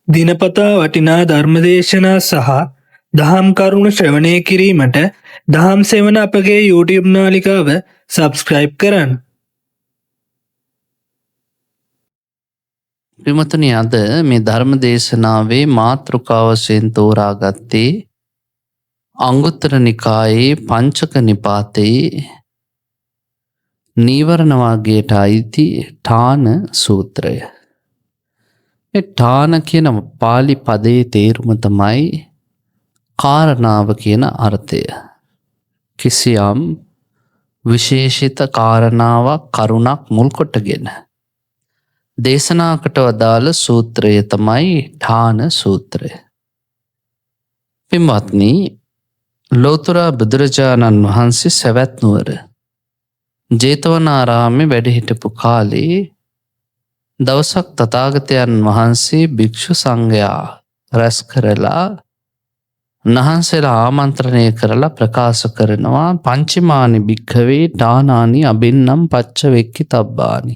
දිනපතා වටිනා ධර්මදේශනා සහ දහම් කරුණු ශ්‍රවණය කිරීමට දහම් සෙවන අපගේ YouTube නාලිකාව සබස්ක්‍රයිබ් කරන්න. පින්වතුනි, අද මේ ධර්ම දේශනාවේ මාතෘකාව වශයෙන් තෝරාගත්තේ අංගුත්තර නිකායේ පංචක නිපාතයේ නීවරණ වර්ගයට අයිති ඨාන සූත්‍රය. මේ ඨාන කියන පාලි පදයේ තේරුම තමයි කාරණාව කියන අර්ථය. කිසියම් විශේෂිත කාරණාවක් කරුණක් මුල් කොටගෙන දේශනාකට වදාළ සූත්‍රය තමයි ඨාන සූත්‍රය. පින්වත්නි, ලෝතර බුදුරජාණන් වහන්සේ සවැත් නුවර ජේතවනාරාමේ වැඩ හිටපු කාලේ දවසක් තථාගතයන් වහන්සේ භික්ෂු සංඝයා රැස් කරලා නහන්සේලා ආමන්ත්‍රණය කරලා ප්‍රකාශ කරනවා පංචමානි භික්ඛවේ ඨානානි අබින්නම් පච්ච වෙක්කිතබ්බානි.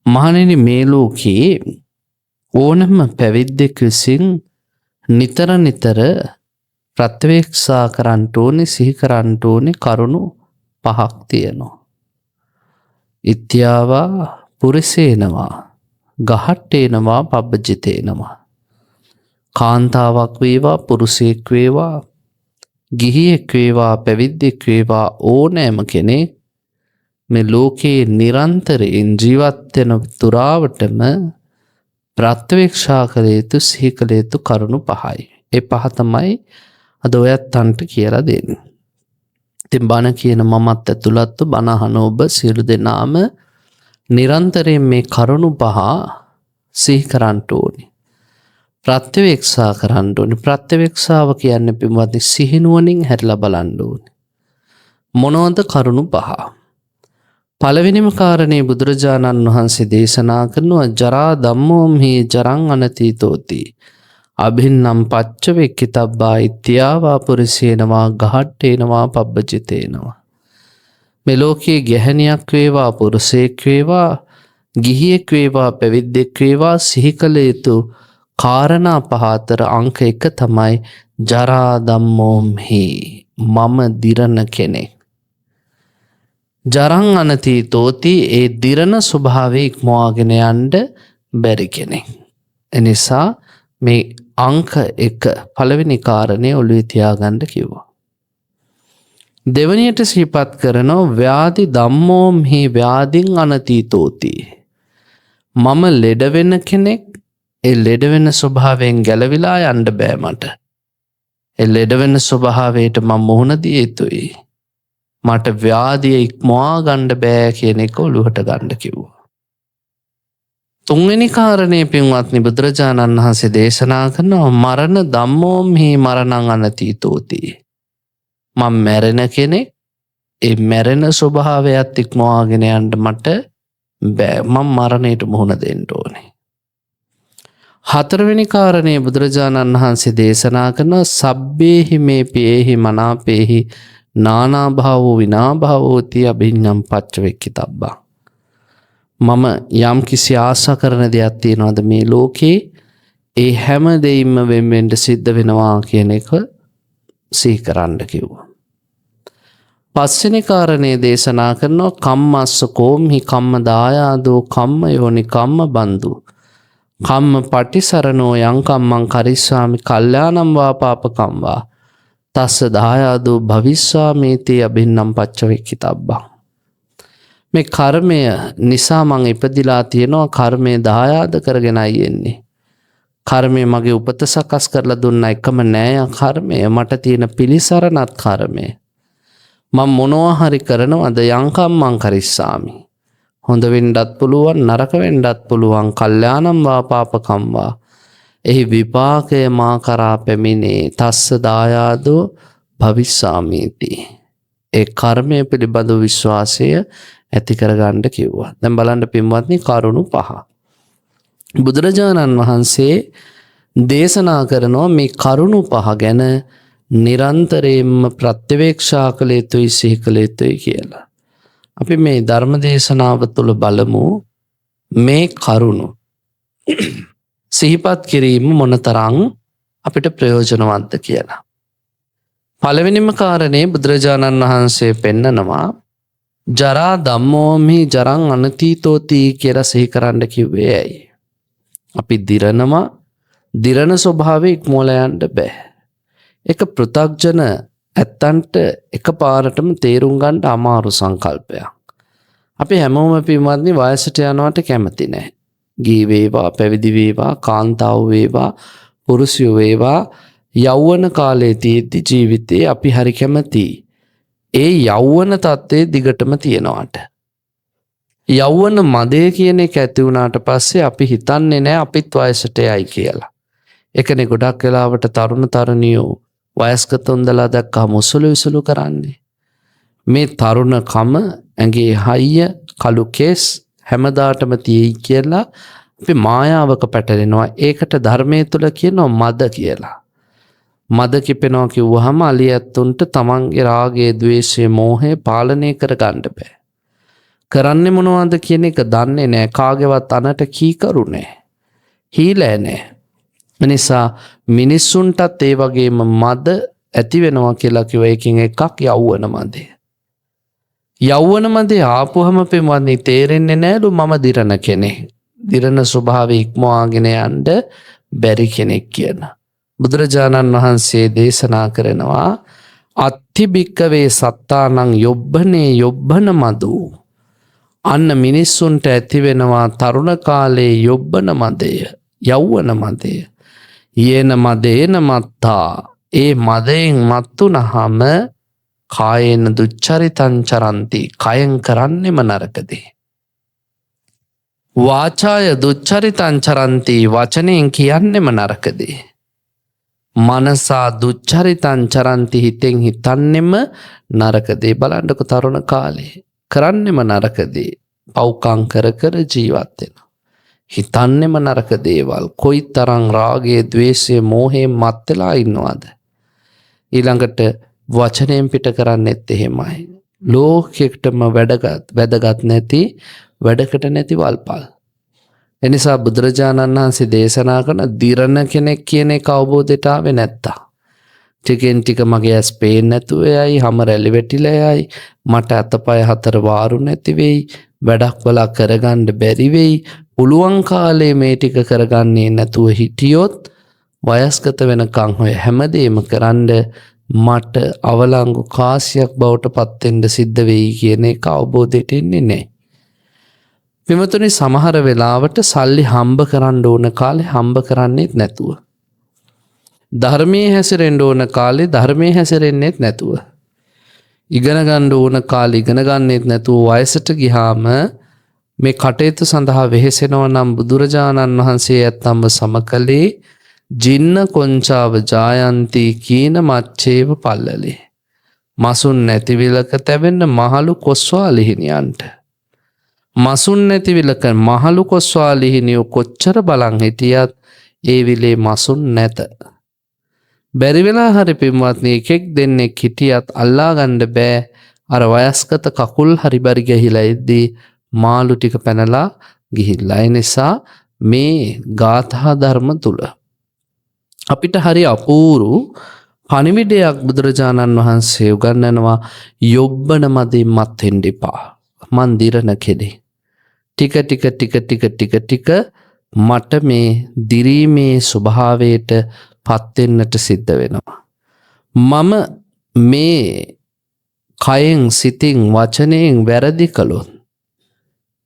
මහණෙනි, මේ ලෝකයේ ඕනම පැවිද්දෙක් විසින් නිතර නිතර ප්‍රත්‍යවේක්ෂා කරන්න ඕනේ, සිහි කරන්න ඕනේ කරුණු 5ක් තියෙනවා. ඉත්‍යාවා පුරිසේනවා ගහට්ටේනවා පබ්බජිතේනවා. කාන්තාවක් වේවා, පුරුෂයෙක් වේවා, ගිහියෙක් වේවා, පැවිද්දෙක් වේවා, ඕනෑම කෙනෙක් මේ ලෝකයේ නිරන්තරයෙන් ජීවත් වෙන තුරාවටම ප්‍රත්‍යවේක්ෂා කළ යුතු, සිහි කළ යුතු කරුණු 5යි. ඒ 5 තමයි අද ඔයත්තන්ට කියලා දෙන්නේ. ඉතින් බණ කියන මමත් ඇතුළත්ව බණ අහන ඔබ සියලු දෙනාම නිරන්තරයෙන් මේ කරුණු 5 සිහි කරන්න ඕනේ. ප්‍රත්‍යවේක්ෂා කරන්න ඕනේ. ප්‍රත්‍යවේක්ෂාව කියන්නේ පින්වත්නි සිහිනුවණින් හැරිලා බලන්න ඕනේ. මොනවද කරුණු 5? පළවෙනිම කාරණේ බුදුරජාණන් වහන්සේ දේශනා කරනවා ජරා ධම්මෝම්හි ජරං අනතීතෝති අභින්නම් පච්ච වෙක්කිතබ්බා ඉත්‍යාවා පුරිසේනවා ගහට්ටේනවා පබ්බජිතේනවා. මේ ලෝකයේ ගැහණියක් වේවා, පුරුෂයෙක් වේවා, ගිහියෙක් වේවා, පැවිද්දෙක් වේවා සිහි කළ යුතු කාරණා 5 අතර අංක 1 තමයි ජරා ධම්මෝම්හි, මම දිරණ කෙනෙක්. ජරං අනතීතෝති, ඒ දිරණ ස්වභාවය ඉක්මවාගෙන යන්න බැරි කෙනෙක්. එනිසා මේ අංක 1 පළවෙනි කාරණේ ඔළුවේ තියාගන්න කිව්වා. දෙවනියට සිහිපත් කරනවා ව්‍යාධි ධම්මෝම්හි ව්‍යාධින් අනතීතෝති, මම ලෙඩ වෙන කෙනෙක්. ඒ ලෙඩ වෙන ස්වභාවයෙන් ගැලවිලා යන්න බෑ මට. ඒ ලෙඩ වෙන ස්වභාවයට මම මුහුණ දිය යුතුයි. මට ව්‍යාධිය ඉක්මවා ගන්න බෑ කියන එක ඔළුවට ගන්න කිව්වා. තුන්වෙනි කාරණේ පින්වත්නි බුදුරජාණන් වහන්සේ දේශනා කරනවා මරණ ධම්මෝම්හි මරණං අනතීතෝති, මම මැරෙන කෙනෙක්. ඒ මැරෙන ස්වභාවයත් ඉක්මවාගෙන යන්න මට බෑ. මම මරණයට මුහුණ දෙන්න ඕනේ. හතරවෙනි කාරණේ බුදුරජාණන් වහන්සේ දේශනා කරනවා සබ්බේහි මේ පියේහි මනාපේහි නානා භාවෝ විනා භාවෝති අභිඤ්ඤම් පච්ච වෙක්කිතබ්බා. මම යම් කිසි ආශා කරන දෙයක් තියෙනවද මේ ලෝකේ, ඒ හැම දෙයින්ම වෙන්වෙන්ට සිද්ධ වෙනවා කියන එක සිහි කරන්න කිව්වා. පස්වෙනි කාරණේ දේශනා කරනවා කම්මස්ස කෝම්හි කම්ම දායාදෝ කම්ම යෝනි කම්ම බන්දු කම්ම පටිසරණෝ යං කම්මං කරිස්සාමි කල්යාණම් වා පාපකම් වා තස්ස දායාදෝ භවිස්සාමේති අභින්නම් පච්ච වෙක්කිතබ්බං. මේ කර්මය නිසා මං ඉපදිලා තියෙනවා, කර්මය දායාද කරගෙනයි එන්නේ. කර්මය මගේ උපත සකස් කරලා දුන්න එකම නෑ කර්මය, මට තියෙන පිළිසරණත් කර්මය. මම මොනවා හරි කරනවද යං කම්මං කරිස්සාමි, හොඳ වෙන්නත් පුළුවන්, නරක වෙන්නත් පුළුවන්, කල්යාණම් වා පාපකම් වා, එහි විපාකය මා කරා පැමිණේ. තස්ස දායාදෝ භවිස්සාමීති. ඒ කර්මය පිළිබඳ විශ්වාසය ඇති කරගන්න කිව්වා. දැන් බලන්න පින්වත්නි කරුණු 5 බුදුරජාණන් වහන්සේ දේශනා කරනවා මේ කරුණු 5 ගැන නිරන්තරයෙන්ම ප්‍රත්‍යවේක්ෂා කළ යුතුයි, සිහි කළ යුතුයි කියලා. අපි මේ ධර්ම දේශනාව තුළ බලමු මේ කරුණු සිහිපත් කිරීම මොනතරම් අපිට ප්‍රයෝජනවන්ත කියලා. පළවෙනිම කාරණේ බුදුරජාණන් වහන්සේ පෙන්නනවා ජරා ධම්මෝමි ජරං අනතීතෝති කියලා සිහි කරන්න කිව්වේ ඇයි? අපි දිරනවා, දිරන ස්වභාවය ඉක්මවලා යන්න බෑ. ඒක පෘථග්ජන ඇත්තන්ට එකපාරටම තේරුම් ගන්න අමාරු සංකල්පයක්. අපි හැමෝම පින්වත්නි වයසට යනවට කැමති නැහැ. ගී වේවා, පැවිදි වේවා, කාන්තාව වේවා, පුරුෂයෝ වේවා, යෞවන කාලයේ තියෙද්දි ජීවිතේ අපි හරි කැමතියි ඒ යෞවන තත්ත්වයේ දිගටම තියනවාට. යෞවන මදය කියන එක ඇති වුණාට පස්සේ අපි හිතන්නේ නැහැ අපිත් වයසට යයි කියලා. ඒකනේ ගොඩක් වෙලාවට තරුණ තරුණියෝ වයස්ගත උන්දලා දැක්කම උසුළු විසුළු කරන්නේ. මේ තරුණකම ඇඟේ හයිය කළු කෙස් හැමදාටම තියෙයි කියලා අපි මායාවක පැටලෙනවා. ඒකට ධර්මයේ තුල කියනවා මද කියලා. මද කිපෙනවා කිව්වහම අලියැත්තුන්ට තමන්ගේ රාගය, ද්වේෂය, මෝහය පාලනය කරගන්න බෑ. කරන්නේ මොනවද කියන එක දන්නේ නැහැ. කාගේවත් අනට කීකරු නැහැ. හීලෑ නැහැ. එනිසා මිනිස්සුන්ටත් ඒ වගේම මද ඇති වෙනවා කියලා කිව්ව එකකින් එකක් යෞවන මදය. යෞවන මදේ ආපුවම පෙමවන්නේ තේරෙන්නේ නැලු මම දිරන කෙනෙක්. දිරන ස්වභාවය ඉක්මවාගෙන යන්න බැරි කෙනෙක් කියන. බුදුරජාණන් වහන්සේ දේශනා කරනවා අත්ථි භික්කවේ සත්තානං යොබ්බනේ යොබ්බන මදු. අන්න මිනිස්සුන්ට ඇති වෙනවා තරුණ කාලේ යොබ්බන මදය, යෞවන මදය. යේන මදේන මත්තා, ඒ මදයෙන් මත්තුනහම කායේන දුච්චරිතං චරන්ති, කයෙන් කරන්නෙම නරකදේ. වාචාය දුච්චරිතං චරන්ති, වචනයෙන් කියන්නෙම නරකදේ. මනසා දුච්චරිතං චරන්ති, හිතෙන් හිතන්නෙම නරකදේ. බලන්නකො තරුණ කාලේ කරන්නෙම නරකදේ. පව්කම් කර කර ජීවත් වෙනවා. හිතන්නෙම නරක දේවල්. කොයි තරම් රාගයේ, ද්වේෂයේ, මෝහයෙන් මත් වෙලා ඉන්නවද? ඊළඟට වචනයෙන් පිට කරන්නෙත් එහෙමයි. ලෝකෙකටම වැදගත් නැති, වැඩකට නැති වල්පල්. එනිසා බුදුරජාණන් වහන්සේ දේශනා කරන දිරන කෙනෙක් කියන එක අවබෝධයට ආවේ නැත්තා. ටිකෙන් ටික මගේ ඇස් පේන්නේ නැතුව යයි, හැම රැලි වැටිලා යයි, මට අතපය හතර වාරු නැති වෙයි, වැඩක් වල කරගන්න බැරි වෙයි. පුළුවන් කාලේ මේ ටික කරගන්නේ නැතුව හිටියොත් වයස්ගත වෙනකන් ඔය හැමදේම කරන්න මට අවලංගු කාසියක් බවට පත් වෙන්න සිද්ධ වෙයි කියන එක අවබෝධයට එන්නේ නැහැ. විමතුනි සමහර වෙලාවට සල්ලි හම්බ කරන්න ඕන කාලේ හම්බ කරන්නේත් නැතුව. ධර්මයේ හැසිරෙන්න ඕන කාලේ ධර්මයේ හැසිරෙන්නේත් නැතුව. ඉගෙන ගන්න ඕන කාලේ ඉගෙන ගන්නෙත් නැතුව වයසට ගියාම මේ කටයුතු සඳහා වෙහෙසෙනවා නම් බුදුරජාණන් වහන්සේ ඇත්තම්ම සමකලේ ජින්න කොංචාව ජායන්ති කීන මච්චේව පල්ලලේ. මසුන් නැති විලක තැවෙන්න මහලු කොස්වාලිහිනියන්ට. මසුන් නැති විලක මහලු කොස්වාලිහිනියෝ කොච්චර බලන් හිටියත් ඒ විලේ මසුන් නැත. බැරි වෙලා හරි පින්වත්නි එකෙක් දෙන්නෙක් හිටියත් අල්ලා ගන්න බෑ. අර වයස්ගත කකුල් හරි බරි ගහිලා ඉද්දී මාළු ටික පැනලා ගිහිල්ලා. ඒ නිසා මේ ගාථා ධර්ම තුල අපිට හරි අපූරු පණිවිඩයක් බුදුරජාණන් වහන්සේ උගන්වනවා. යොබ්බන මදින් මත් වෙන්න එපා. මන් දිරන කෙනෙක්. ටික ටික ටික ටික ටික ටික මට මේ දිරීමේ ස්වභාවයට පත් වෙන්නට සිද්ධ වෙනවා. මම මේ කයෙන්, සිතින්, වචනයෙන් වැරදි කළොත්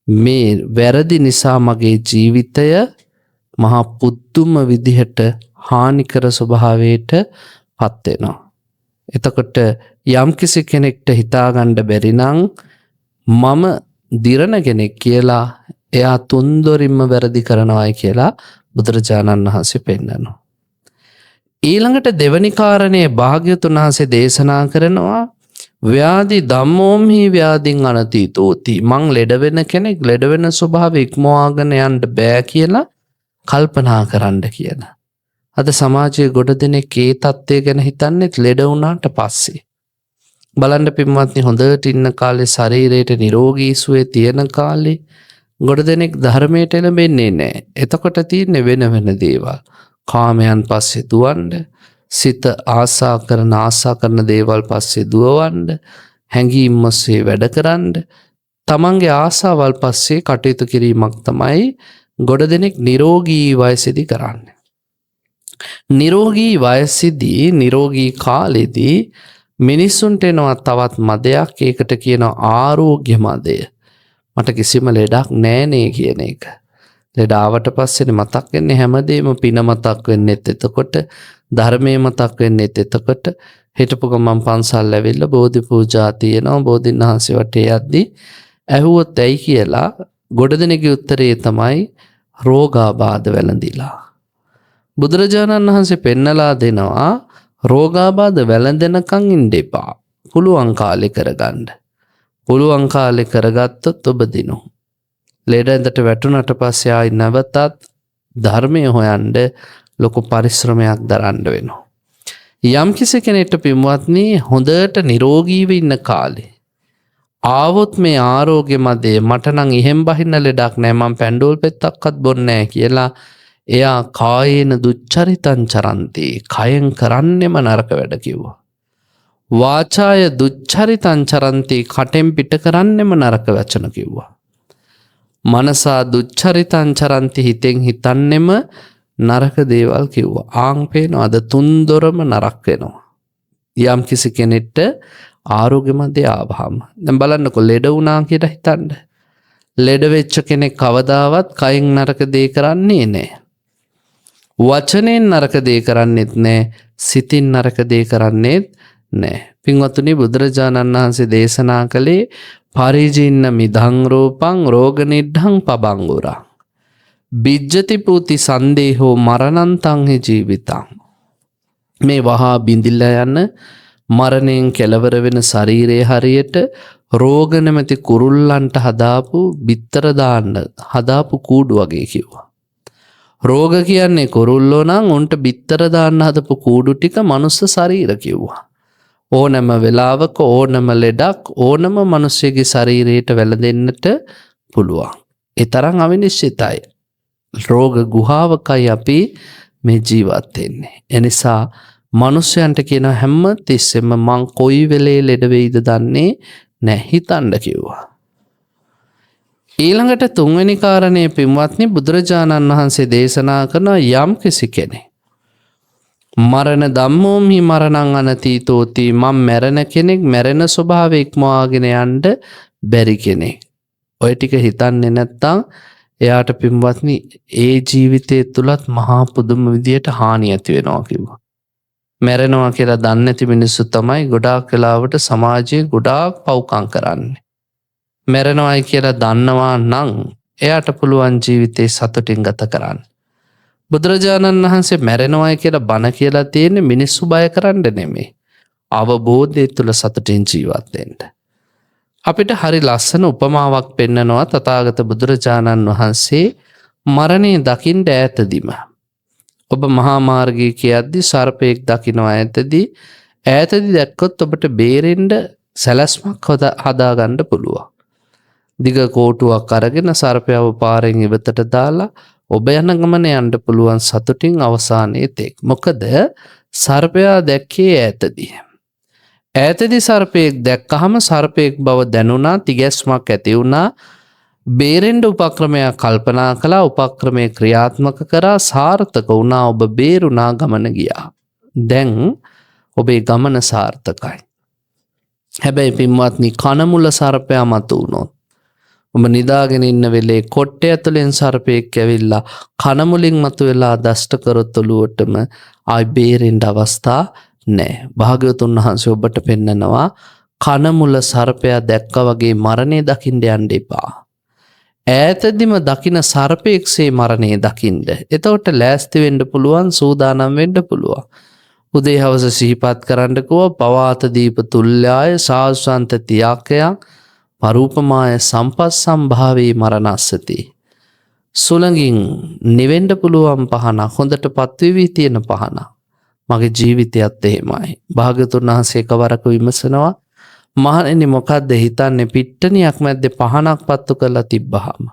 මේ වැරදි නිසා මගේ ජීවිතය මහා පුදුම විදිහට හානිකර ස්වභාවයට පත් වෙනවා. එතකොට යම්කිසි කෙනෙක්ට හිතාගන්න බැරි නම් මම දිරන කෙනෙක් කියලා එයා තුන්දොරින්ම වැරදි කරනවායි කියලා බුදුරජාණන් වහන්සේ පෙන්නනවා. ඊළඟට දෙවනි කාරණේ භාග්‍යවතුන් වහන්සේ දේශනා කරනවා ව්‍යාධි ධම්මෝම්හි ව්‍යාධින් අනතීතෝති. මං ලෙඩ වෙන කෙනෙක්, ලෙඩ වෙන ස්වභාවය ඉක්මවාගෙන යන්න බෑ කියලා කල්පනා කරන්න කියලා. අද සමාජයේ ගොඩ දෙනෙක් ඒ தත්ත්වය ගැන හිතන්නේත් ලෙඩ වුණාට පස්සේ. බලන්න පින්වත්නි හොඳට ඉන්න කාලේ ශරීරයට නිරෝගී සුවය තියෙන කාලේ ගොඩ දෙනෙක් ධර්මයට එළඹෙන්නේ නැහැ. එතකොට තියෙන්නේ වෙන වෙන දේවල්. කාමයන් පස්සේ දුවන්න, සිත ආසා කරන දේවල් පස්සේ දුවවන්න, හැඟීම් ඔස්සේ වැඩ කරන්න, තමන්ගේ ආසාවල් පස්සේ කටයුතු කිරීමක් තමයි ගොඩ දෙනෙක් නිරෝගී වයසේදී කරන්නේ. නිරෝගී වයසේදී නිරෝගී කාලෙදී මිනිස්සුන්ට එනවා තවත් මදයක්. ඒකට කියනවා ආරෝග්‍ය මදය. මට කිසිම ලෙඩක් නෑනේ කියන එක. ලෙඩ ආවට පස්සේ මතක් වෙන්නේ හැමදේම පින මතක් වෙන්නෙත් එතකොට, ධර්මයේ මතක් වෙන්නෙත් එතකොට. හිටපු ගමන් පන්සල් ඇවිල්ලා බෝධි පූජා තියෙනවා. බෝධින් වහන්සේ වටේ යද්දී ඇහුවොත් ඇයි කියලා ගොඩ දෙනෙක්ගේ උත්තරේ තමයි රෝගාබාධ වැළඳිලා. බුදුරජාණන් වහන්සේ පෙන්නලා දෙනවා රෝගාබාධ වැළඳෙනකන් ඉන්න එපා. පුළුවන් කාලේ කරගන්න. පුළුවන් කාලේ කරගත්තොත් ඔබ දිනු. ලෙඩ ඇඳට වැටුණට පස්සේ ආයි නැවතත් ධර්මය හොයන්න ලොකු පරිශ්‍රමයක් දරන්න වෙනවා. යම් කිසි කෙනෙක්ට පින්වත්නි හොඳට නිරෝගීව ඉන්න කාලේ ආවොත් මේ ආරෝග්‍ය මදේ මට නම් ඉහෙන් බහින්න ලෙඩක් නෑ, මම පැන්ඩෝල් පෙත්තක්වත් බොන්නේ නෑ කියලා එයා කායේන දුච්චරිතං චරන්ති, කයෙන් කරන්නෙම නරක වැඩ කිව්වා. වාචාය දුච්චරිතං චරන්ති, කටෙන් පිට කරන්නෙම නරක වචන කිව්වා. මනසා දුච්චරිතං චරන්ති, හිතෙන් හිතන්නෙම නරක දේවල් කිව්වා. ආන් පේනවා අද තුන්දොරම නරක වෙනවා. යම් කිසි කෙනෙක්ට ආරෝග්‍ය මදේ ආවහම දැන් බලන්නකෝ ලෙඩ වුණා කියලා හිතන්න. ලෙඩ වෙච්ච කෙනෙක් කවදාවත් කයෙන් නරක දේ කරන්නේ නැහැ. වචනෙන් නරක දේ කරන්නේත් නැහැ. සිතින් නරක දේ කරන්නේත් නැහැ. පින්වත්නි බුදුරජාණන් වහන්සේ දේශනා කළේ පරිජින්න මිදං රූපං රෝග නිද්ධං පබංගුරං බිජ්ජති පූති සන්දේහෝ මරණන්තං හි ජීවිතං. මේ වහා බිඳිලා යන මරණයෙන් කෙලවර වෙන ශරීරයේ හරියට රෝග නැමැති කුරුල්ලන්ට හදාපු බිත්තර දාන්න හදාපු කූඩු වගේ කිව්වා. රෝග කියන්නේ කුරුල්ලෝ නම් උන්ට බිත්තර දාන්න හදපු කූඩු ටික මනුස්ස ශරීර කිව්වා. ඕනම වෙලාවක ඕනම ලෙඩක් ඕනම මිනිස්සෙගේ ශරීරයට වැළඳෙන්නට පුළුවන්. ඒ තරම් අවිනිශ්චිතයි. රෝග ගුහාවකයි අපි මේ ජීවත් වෙන්නේ. එනිසා මනුස්සයන්ට කියන හැම තිස්සෙම මං කොයි වෙලේ ලෙඩ වෙයිද දන්නේ නැහැ හිතන්න කිව්වා. ඊළඟට තුන්වෙනි කාරණේ පින්වත්නි බුදුරජාණන් වහන්සේ දේශනා කරන යම් කිසි කෙනෙක් මරණ ධම්මෝමි මරණං අනතීතෝති, මම මැරෙන කෙනෙක් මැරෙන ස්වභාවය ඉක්මවාගෙන යන්න බැරි කෙනෙක්. ඔය ටික හිතන්නේ නැත්තම් එයාට පින්වත්නි ඒ ජීවිතය තුලත් මහා පුදුම විදියට හානිය ඇති වෙනවා කිව්වා. මැරෙනවා කියලා දන්නේ නැති මිනිස්සු තමයි ගොඩාක් වෙලාවට සමාජයේ ගොඩාක් පව්කම් කරන්නේ. මැරෙනවායි කියලා දන්නවා නම් එයාට පුළුවන් ජීවිතේ සතුටින් ගත කරන්න. බුදුරජාණන් වහන්සේ මැරෙනවායි කියලා බණ කියලා තියෙන්නේ මිනිස්සු බය කරන්න නෙමෙයි. අවබෝධය තුල සතුටින් ජීවත් වෙන්න. අපිට හරි ලස්සන උපමාවක් පෙන්නනවා තථාගත බුදුරජාණන් වහන්සේ මරණය දකින්න ඈතදීම. ඔබ මහා මාර්ගයේ කියද්දී සර්පයෙක් දකින්න ඈතදී දැක්කොත් ඔබට බේරෙන්න සැලැස්මක් හදාගන්න පුළුවන්. දිග කෝටුවක් අරගෙන සර්පයව පාරෙන් ඉවතට දාලා ඔබ යන ගමන යන්න පුළුවන් සතුටින් අවසානයේ තෙක්. මොකද සර්පයා දැක්කේ ඈතදී. ඈතදී සර්පයෙක් දැක්කහම සර්පයෙක් බව දැනුණා, තිගැස්මක් ඇති වුණා. බේරෙන්න උපක්‍රමයක් කල්පනා කළා, උපක්‍රමයේ ක්‍රියාත්මක කරා, සාර්ථක වුණා. ඔබ බේරුණා, ගමන ගියා. දැන් ඔබේ ගමන සාර්ථකයි. හැබැයි පින්වත්නි කනමුල සර්පයා මතු වුණොත් ඔබ නිදාගෙන ඉන්න වෙලේ කොට්ටය ඇතුලෙන් සර්පයෙක් ඇවිල්ලා කනමුලින් මතුවෙලා දෂ්ට කරොත් ඔළුවටම ආයි බේරෙන්න අවස්ථා නැහැ. භාග්‍යවතුන් වහන්සේ ඔබට පෙන්නනවා කනමුල සර්පයා දැක්කා වගේ මරණය දකින්න යන්න එපා. ඈතදීම දකින සර්පයෙක්සේ මරණය දකින්න. එතකොට ලෑස්ති වෙන්න පුළුවන්, සූදානම් වෙන්න පුළුවන්. උදේ හවස සිහිපත් කරන්නකෝ පවාත දීප තුල්යාය සාසුසන්ත තියාකයන් පරූපමාය සම්පස්සම්භාවේ මරණස්සති. සුළඟින් නිවෙන්න පුළුවන් පහනක්, හොඳට පත්වෙවි තියෙන පහනක්. මගේ ජීවිතයත් එහෙමයි. භාග්‍යවතුන් වහන්සේ එකවරක විමසනවා, මහණෙනි මොකද්ද හිතන්නේ පිට්ටනියක් මැද්දේ පහනක් පත්තු කරලා තිබ්බහම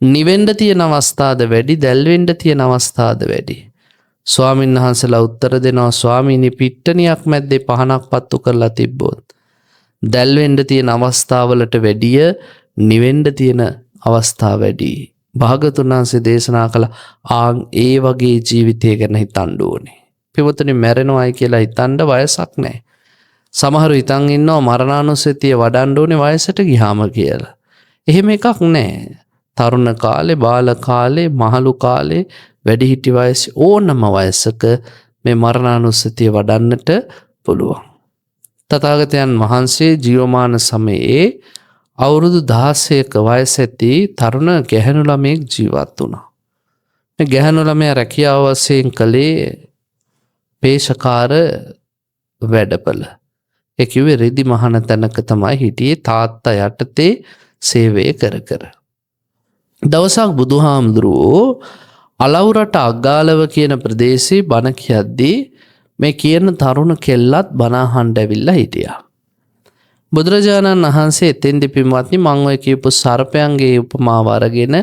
නිවෙන්න තියෙන අවස්ථාද වැඩි, දැල්වෙන්න තියෙන අවස්ථාද වැඩි? ස්වාමීන් වහන්සේලා උත්තර දෙනවා ස්වාමීනි පිට්ටනියක් මැද්දේ පහනක් පත්තු කරලා තිබ්බොත් දැල්වෙන්න තියෙන අවස්ථාවලට වැඩිය නිවෙන්න තියෙන අවස්ථා වැඩි. භාගතුන් වහන්සේ දේශනා කළ ඒ වගේ ජීවිතය ගැන හිතන්න ඕනේ. පින්වතුනි මැරෙනවයි කියලා හිතන්න වයසක් නැහැ. සමහරු හිතන් ඉන්නවා මරණානුස්සතිය වඩන්න ඕනේ වයසට ගියාම කියලා. එහෙම එකක් නැහැ. තරුණ කාලේ, බාල කාලේ, මහලු කාලේ, වැඩිහිටි වයස ඕනම වයසක මේ මරණානුස්සතිය වඩන්නට පුළුවන්. තථාගතයන් වහන්සේ ජීවමාන සමයේ අවුරුදු 16ක වයස ඇති තරුණ ගැහැණු ළමයෙක් ජීවත් වුණා. මේ ගැහැණු ළමයා රැකියාව වශයෙන් කළේ පේශකාර වැඩපළ. ඒ කිව්වේ රෙදි මහන තැනක තමයි හිටියේ තාත්තා යටතේ සේවය කර කර. දවසක් බුදුහාමුදුරුවෝ අලවුරට අග්ගාලව කියන ප්‍රදේශයේ බණ කියද්දී මේ කියන තරුණ කෙල්ලත් බණ අහන්න ඇවිල්ලා හිටියා. බුදුරජාණන් වහන්සේ එතෙන්දි පින්වත්නි මම ඔය කියපු සර්පයන්ගේ උපමාව අරගෙන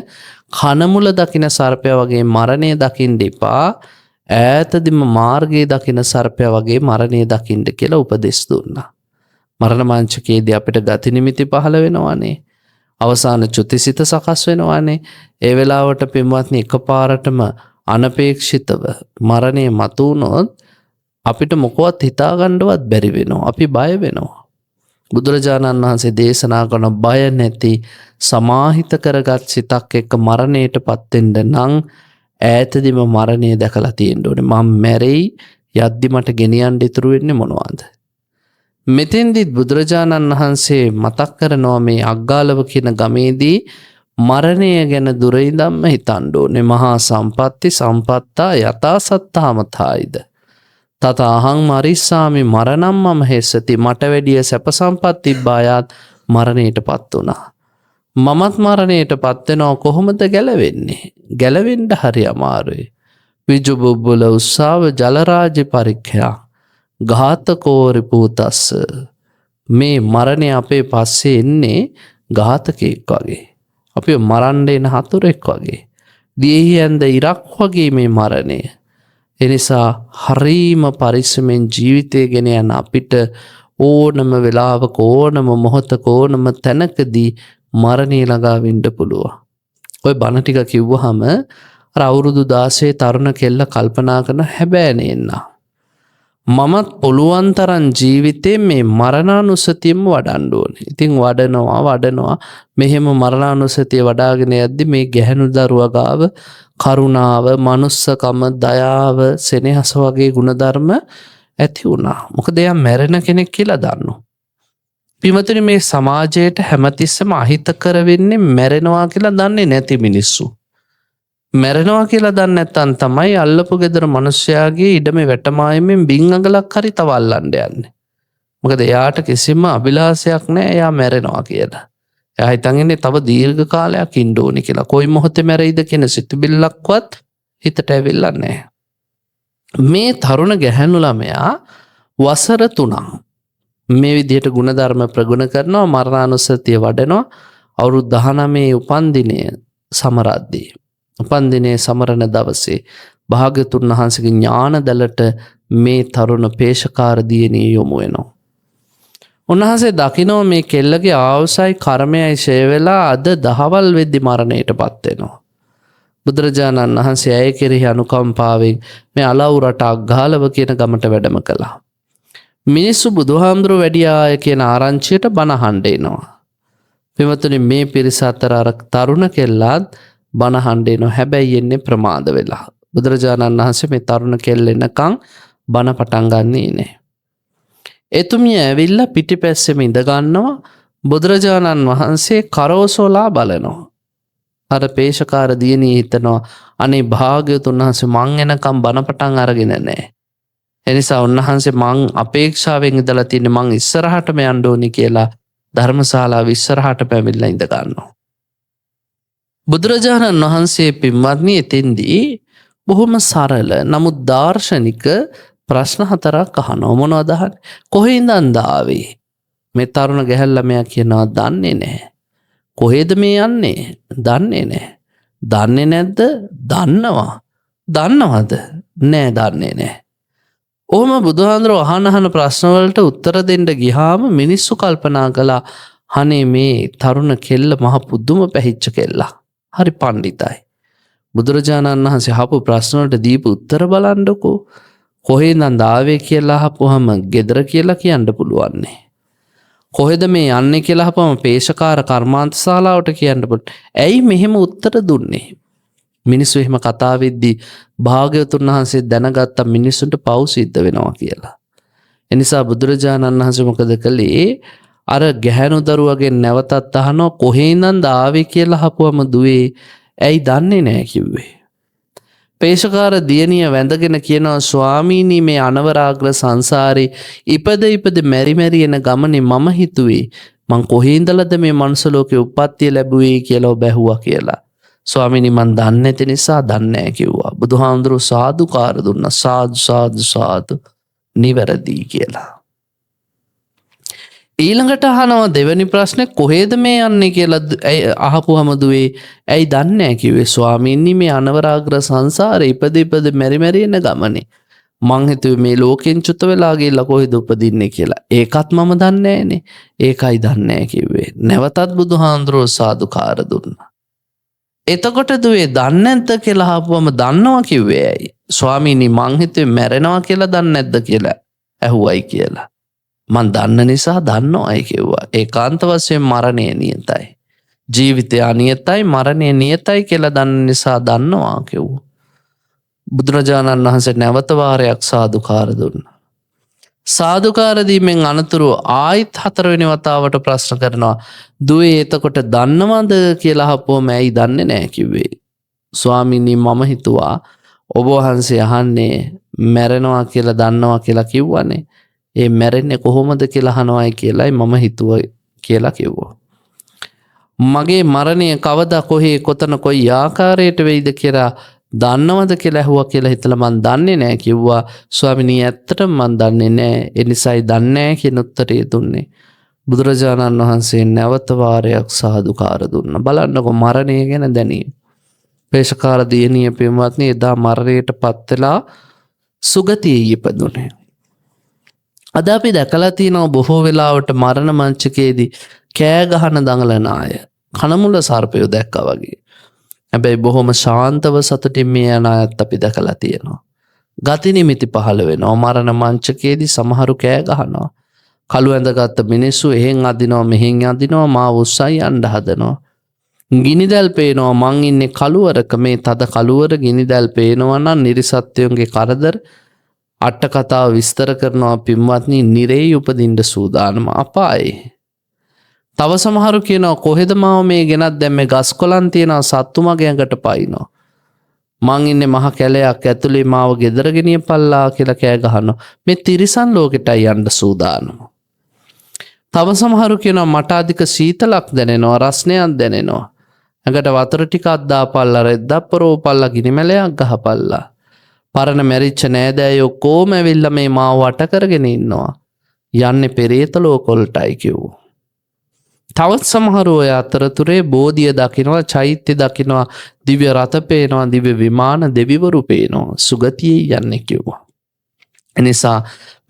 කනමුල දකින සර්පයා වගේ මරණය දකින්න එපා, ඈතදිම මාර්ගයේ දකින සර්පයා වගේ මරණය දකින්න කියලා උපදෙස් දුන්නා. මරණ මංචකයේදී අපිට ගති නිමිති පහළ වෙනවානේ. අවසාන චුතිසිත සකස් වෙනවානේ. ඒ වෙලාවට පින්වත්නි එකපාරටම අනපේක්ෂිතව මරණය මතුවුනොත් අපිට මොකවත් හිතාගන්නවත් බැරි වෙනවා. අපි බය වෙනවා. බුදුරජාණන් වහන්සේ දේශනා කරන බය නැති සමාහිත කරගත් සිතක් එක්ක මරණයට පත් වෙන්න නම් ඈතදීම මරණය දැකලා තියෙන්න ඕනේ. මම මැරෙයි යද්දි මට ගෙනියන්න ඉතුරු වෙන්නේ මොනවද? මෙතෙන්දිත් බුදුරජාණන් වහන්සේ මතක් කරනවා මේ අග්ගාලව කියන ගමේදී මරණය ගැන දුර ඉඳන්ම හිතන්න ඕනේ. මහා සම්පatti සම්පත්තා යතා සත්තාමතායිද තතහං මරිස්සාමි මරණම් මම හෙස්සති. මට වැඩිය සැප සම්පත් තිබ්බායත් මරණයටපත් වුණා. මමත් මරණයටපත් වෙනවා. කොහොමද ගැලවෙන්නේ? ගැලවෙන්න හරි අමාරුයි. විජුබුබ්බුල උස්සාව ජලරාජ්‍ය පරික්ඛයා ඝාතකෝරි පූතස්ස. මේ මරණය අපේ පස්සේ එන්නේ ඝාතකෙක් වගේ. අපි මරන්න එන හතුරෙක් වගේ. දියෙහි ඇඳ ඉරක් වගේ මේ මරණය. එනිසා හරීම පරිස්සමෙන් ජීවිතය ගෙන යන අපිට ඕනම වෙලාවක ඕනම මොහොතක ඕනම තැනකදී මරණය ළඟා වෙන්න පුළුවන්. ඔය බණ ටික කිව්වහම අර අවුරුදු 16 තරුණ කෙල්ල කල්පනා කරන හැබෑ නේන්නා. මමත් පුළුවන් තරම් ජීවිතේ මේ මරණානුස්සතියම වඩන්න ඕනේ. ඉතින් වඩනවා මෙහෙම මරණානුස්සතිය වඩාගෙන යද්දි මේ ගැහැණු දරුවා ගාව කරුණාව, මනුස්සකම, දයාව, සෙනෙහස වගේ ගුණධර්ම ඇති වුණා. මොකද එයා මැරෙන කෙනෙක් කියලා දන්නවා. පින්වතුනි මේ සමාජයට හැමතිස්සෙම අහිතකර වෙන්නේ මැරෙනවා කියලා දන්නේ නැති මිනිස්සු. මැරෙනවා කියලා දන්නේ නැත්නම් තමයි අල්ලපු ගෙදර මිනිස්සයාගේ ඉඩමේ වැටමායමෙන් බින් අඟලක් හරි තව අල්ලන්න යන්නේ. මොකද එයාට කිසිම අභිලාෂයක් නැහැ එයා මැරෙනවා කියලා. එයා හිතන් ඉන්නේ තව දීර්ඝ කාලයක් ඉන්න ඕනේ කියලා. කොයි මොහොතේ මැරෙයිද කියන සිතුවිල්ලක්වත් හිතට ඇවිල්ලා නැහැ. මේ තරුණ ගැහැණු ළමයා වසර 3ක් මේ විදිහට ಗುಣධර්ම ප්‍රගුණ කරනවා, මරණානුස්සතිය වඩනවා. අවුරුදු 19 උපන්දිනය සමරද්දී උපන්දිනයේ සමරන දවසේ භාග්‍යතුන් වහන්සේගේ ඥාන දලට මේ තරුණ පේශකාර දියණිය යොමු වෙනවා. උන්වහන්සේ දකිනවා මේ කෙල්ලගේ ආවසයි කර්මයයි ෂේ වෙලා අද දහවල් වෙද්දි මරණයටපත් වෙනවා. බුදුරජාණන් වහන්සේ ඇය කෙරෙහි අනුකම්පාවෙන් මේ අලවුරට අග්ගාලව කියන ගමට වැඩම කළා. මිනිස්සු බුදුහාමුදුරුවෝ වැඩියාය කියන ආරංචියට බණ අහන්න එනවා. පින්වතුනි මේ පිරිස අතර අර තරුණ කෙල්ලත් බණ අහන්න එනවා. හැබැයි එන්නේ ප්‍රමාද වෙලා. බුදුරජාණන් වහන්සේ මේ තරුණ කෙල්ල එනකන් බණ පටන් ගන්නේ නැහැ. එතුමිය ඇවිල්ලා පිටිපැස්සෙම ඉඳ ගන්නවා. බුදුරජාණන් වහන්සේ කරෝසෝලා බලනවා. අර පේශකාර දියණිය හිතනවා අනේ භාග්‍යවතුන් වහන්සේ මං එනකම් බණ පටන් අරගෙන නැහැ. එනිසා උන්වහන්සේ මං අපේක්ෂාවෙන් ඉඳලා තින්නේ මං ඉස්සරහටම යන්න ඕනි කියලා ධර්මශාලාව ඉස්සරහට පැමිණලා ඉඳ ගන්නවා. බුදුරජාණන් වහන්සේ පින්වත්නි එතෙන්දී බොහොම සරල නමුත් දාර්ශනික ප්‍රශ්න 4ක් අහනවා. මොනවද අහන්නේ? කොහේ ඉඳන්ද ආවේ? මේ තරුණ ගැහැණු ළමයා කියනවා දන්නේ නැහැ. කොහෙද මේ යන්නේ? දන්නේ නැහැ. දන්නේ නැද්ද? දන්නවා. දන්නවද? නෑ දන්නේ නෑ. ඔහොම බුදුහාඳුරෝ අහන ප්‍රශ්න වලට උත්තර දෙන්න ගියාම මිනිස්සු කල්පනා කළා අනේ මේ තරුණ කෙල්ල මහ පුදුම පැහිච්ච කෙල්ලා. හරි පණ්ඩිතයි. බුදුරජාණන් වහන්සේ අහපු ප්‍රශ්න වලට දීපු උත්තර බලන්නකෝ. කොහේ ඉඳන්ද ආවේ කියලා අහපුවම ගෙදර කියලා කියන්න පුළුවන් නේ. කොහෙද මේ යන්නේ කියලා අහපුවම පේශකාර කර්මාන්ත ශාලාවට කියන්න පුළුවන්. ඇයි මෙහෙම උත්තර දුන්නේ? මිනිස්සු එහෙම කතා වෙද්දී භාග්‍යවතුන් වහන්සේ දැනගත්ත මිනිස්සුන්ට පව් සිද්ධ වෙනවා කියලා. එනිසා බුදුරජාණන් වහන්සේ මොකද කළේ? අර ගැහැණු දරුවගේ නැවතත් අහනවා කොහේ ඉඳන්ද ආවේ කියලා අහපුවම දුවේ ඇයි දන්නේ නැහැ කිව්වේ. පේශකාර දියණිය වැඳගෙන කියනවා ස්වාමීනි මේ අනවරාග්‍ර සංසාරේ ඉපද මෙරි මෙරි එන ගමනේ මම හිතුවේ මං කොහේ ඉඳලාද මේ මනුස්ස ලෝකේ උප්පත්තිය ලැබුවේ කියලා ඔබ ඇහුවා කියලා. ස්වාමීනි මං දන්නේ නැති නිසා දන්නේ නැහැ කිව්වා. බුදුහාමුදුරුවෝ සාදුකාර දුන්නා. සාදු නිවැරදි කියලා. ඊළඟට අහනවා දෙවෙනි ප්‍රශ්නේ කොහෙද මේ යන්නේ කියලා අහපුවම දුවේ ඇයි දන්නේ නැහැ කිව්වේ. ස්වාමීනි මේ අනවරාග්‍ර සංසාරේ ඉපද මෙරි මෙරි එන ගමනේ මං හිතුවේ මේ ලෝකෙන් චුත වෙලා ගිහලා කොහෙද උපදින්නේ කියලා. ඒකත් මම දන්නේ නැහනේ. ඒකයි දන්නේ නැහැ කිව්වේ. නැවතත් බුදුහාමුදුරුවෝ සාදුකාර දුන්නා. එතකොට දුවේ දන්නේ නැද්ද කියලා අහපුවම දන්නවා කිව්වේ ඇයි. ස්වාමීනි මං හිතුවේ මැරෙනවා කියලා දන්නේ නැද්ද කියලා ඇහුවයි කියලා. මං දන්න නිසා දන්නවයි කිව්වා. ඒකාන්ත වශයෙන් මරණය නියතයි. ජීවිතය අනියතයි මරණය නියතයි කියලා දන්න නිසා දන්නවා කිව්වා. බුදුරජාණන් වහන්සේ නැවත වාරයක් සාදුකාර දුන්නා. සාදුකාර දීමෙන් අනතුරු ආයිත් හතරවෙනි වතාවට ප්‍රශ්න කරනවා. දුවේ එතකොට දන්නවද කියලා අහපුවම ඇයි දන්නේ නැහැ කිව්වේ. ස්වාමීනි මම හිතුවා ඔබ වහන්සේ අහන්නේ මැරෙනවා කියලා දන්නවා කියලා කිව්වනේ. ඒ මැරෙන්නේ කොහොමද කියලා අහනවායි කියලායි මම හිතුවා කියලා කිව්වා. මගේ මරණය කවදා කොහේ කොතන කොයි ආකාරයට වෙයිද කියලා දන්නවද කියලා ඇහුවා කියලා හිතලා මං දන්නේ නැහැ කිව්වා. ස්වාමිනී ඇත්තටම මං දන්නේ නැහැ. ඒ නිසායි දන්නේ නැහැ කියන උත්තරය දුන්නේ. බුදුරජාණන් වහන්සේ නැවත වාරයක් සාදුකාර දුන්නා. බලන්නකො මරණය ගැන දැනීම. පේශකාර දියණිය පින්වත්නි එදා මරණයට පත් වෙලා සුගතියේ ඉපදුනේ. අද අපි දැකලා තියෙනවා බොහෝ වෙලාවට මරණ මංචකයේදී කෑ ගහන දඟලන අය කනමුල සර්පයෝ දැක්කා වගේ. හැබැයි බොහොම ශාන්තව සතුටින් මේ යන අයත් අපි දැකලා තියෙනවා. ගති නිමිති පහළ වෙනවා. මරණ මංචකයේදී සමහරු කෑ ගහනවා. කළු ඇඳගත්ත මිනිස්සු එහෙන් අදිනවා මෙහෙන් අදිනවා මාව උස්සයි යන්න හදනවා. ගිනිදැල් පේනවා මං ඉන්නේ කළුවරක මේ තද කළුවර ගිනිදැල් පේනවා නම් නිරිසත්ත්වයන්ගේ කරදර අට කතාව විස්තර කරනවා පින්වත්නි නිරේ උපදින්න සූදානම අපායේ. තව සමහරු කියනවා කොහෙද මාව මේ ගෙනත් දැන් මේ ගස් කොළන් තියනවා සත්තු මගේ ඇඟට පයින්නවා. මං ඉන්නේ මහ කැලයක් ඇතුලේ මාව ගෙදර ගෙනියපල්ලා කියලා කෑ ගහනවා. මේ තිරිසන් ලෝකෙටයි යන්න සූදානම. තව සමහරු කියනවා මට අධික සීතලක් දැනෙනවා රස්නයක් දැනෙනවා. ඇඟට වතුර ටිකක් දාපල්ලා රෙද්දක් පරෝපල්ලා ගිනිමැලයක් ගහපල්ලා. පරණ මැරිච්ච නෑදෑයෝ කොහොම ඇවිල්ලා මේ මාව වට කරගෙන ඉන්නවා. යන්නේ පෙරේත ලෝකවලටයි කිව්වා. තවත් සමහරු ඔය අතරතුරේ බෝධිය දකිනවා, චෛත්‍ය දකිනවා, දිව්‍ය රථ පේනවා, දිව්‍ය විමාන දෙවිවරු පේනවා. සුගතියේ යන්නේ කිව්වා. එනිසා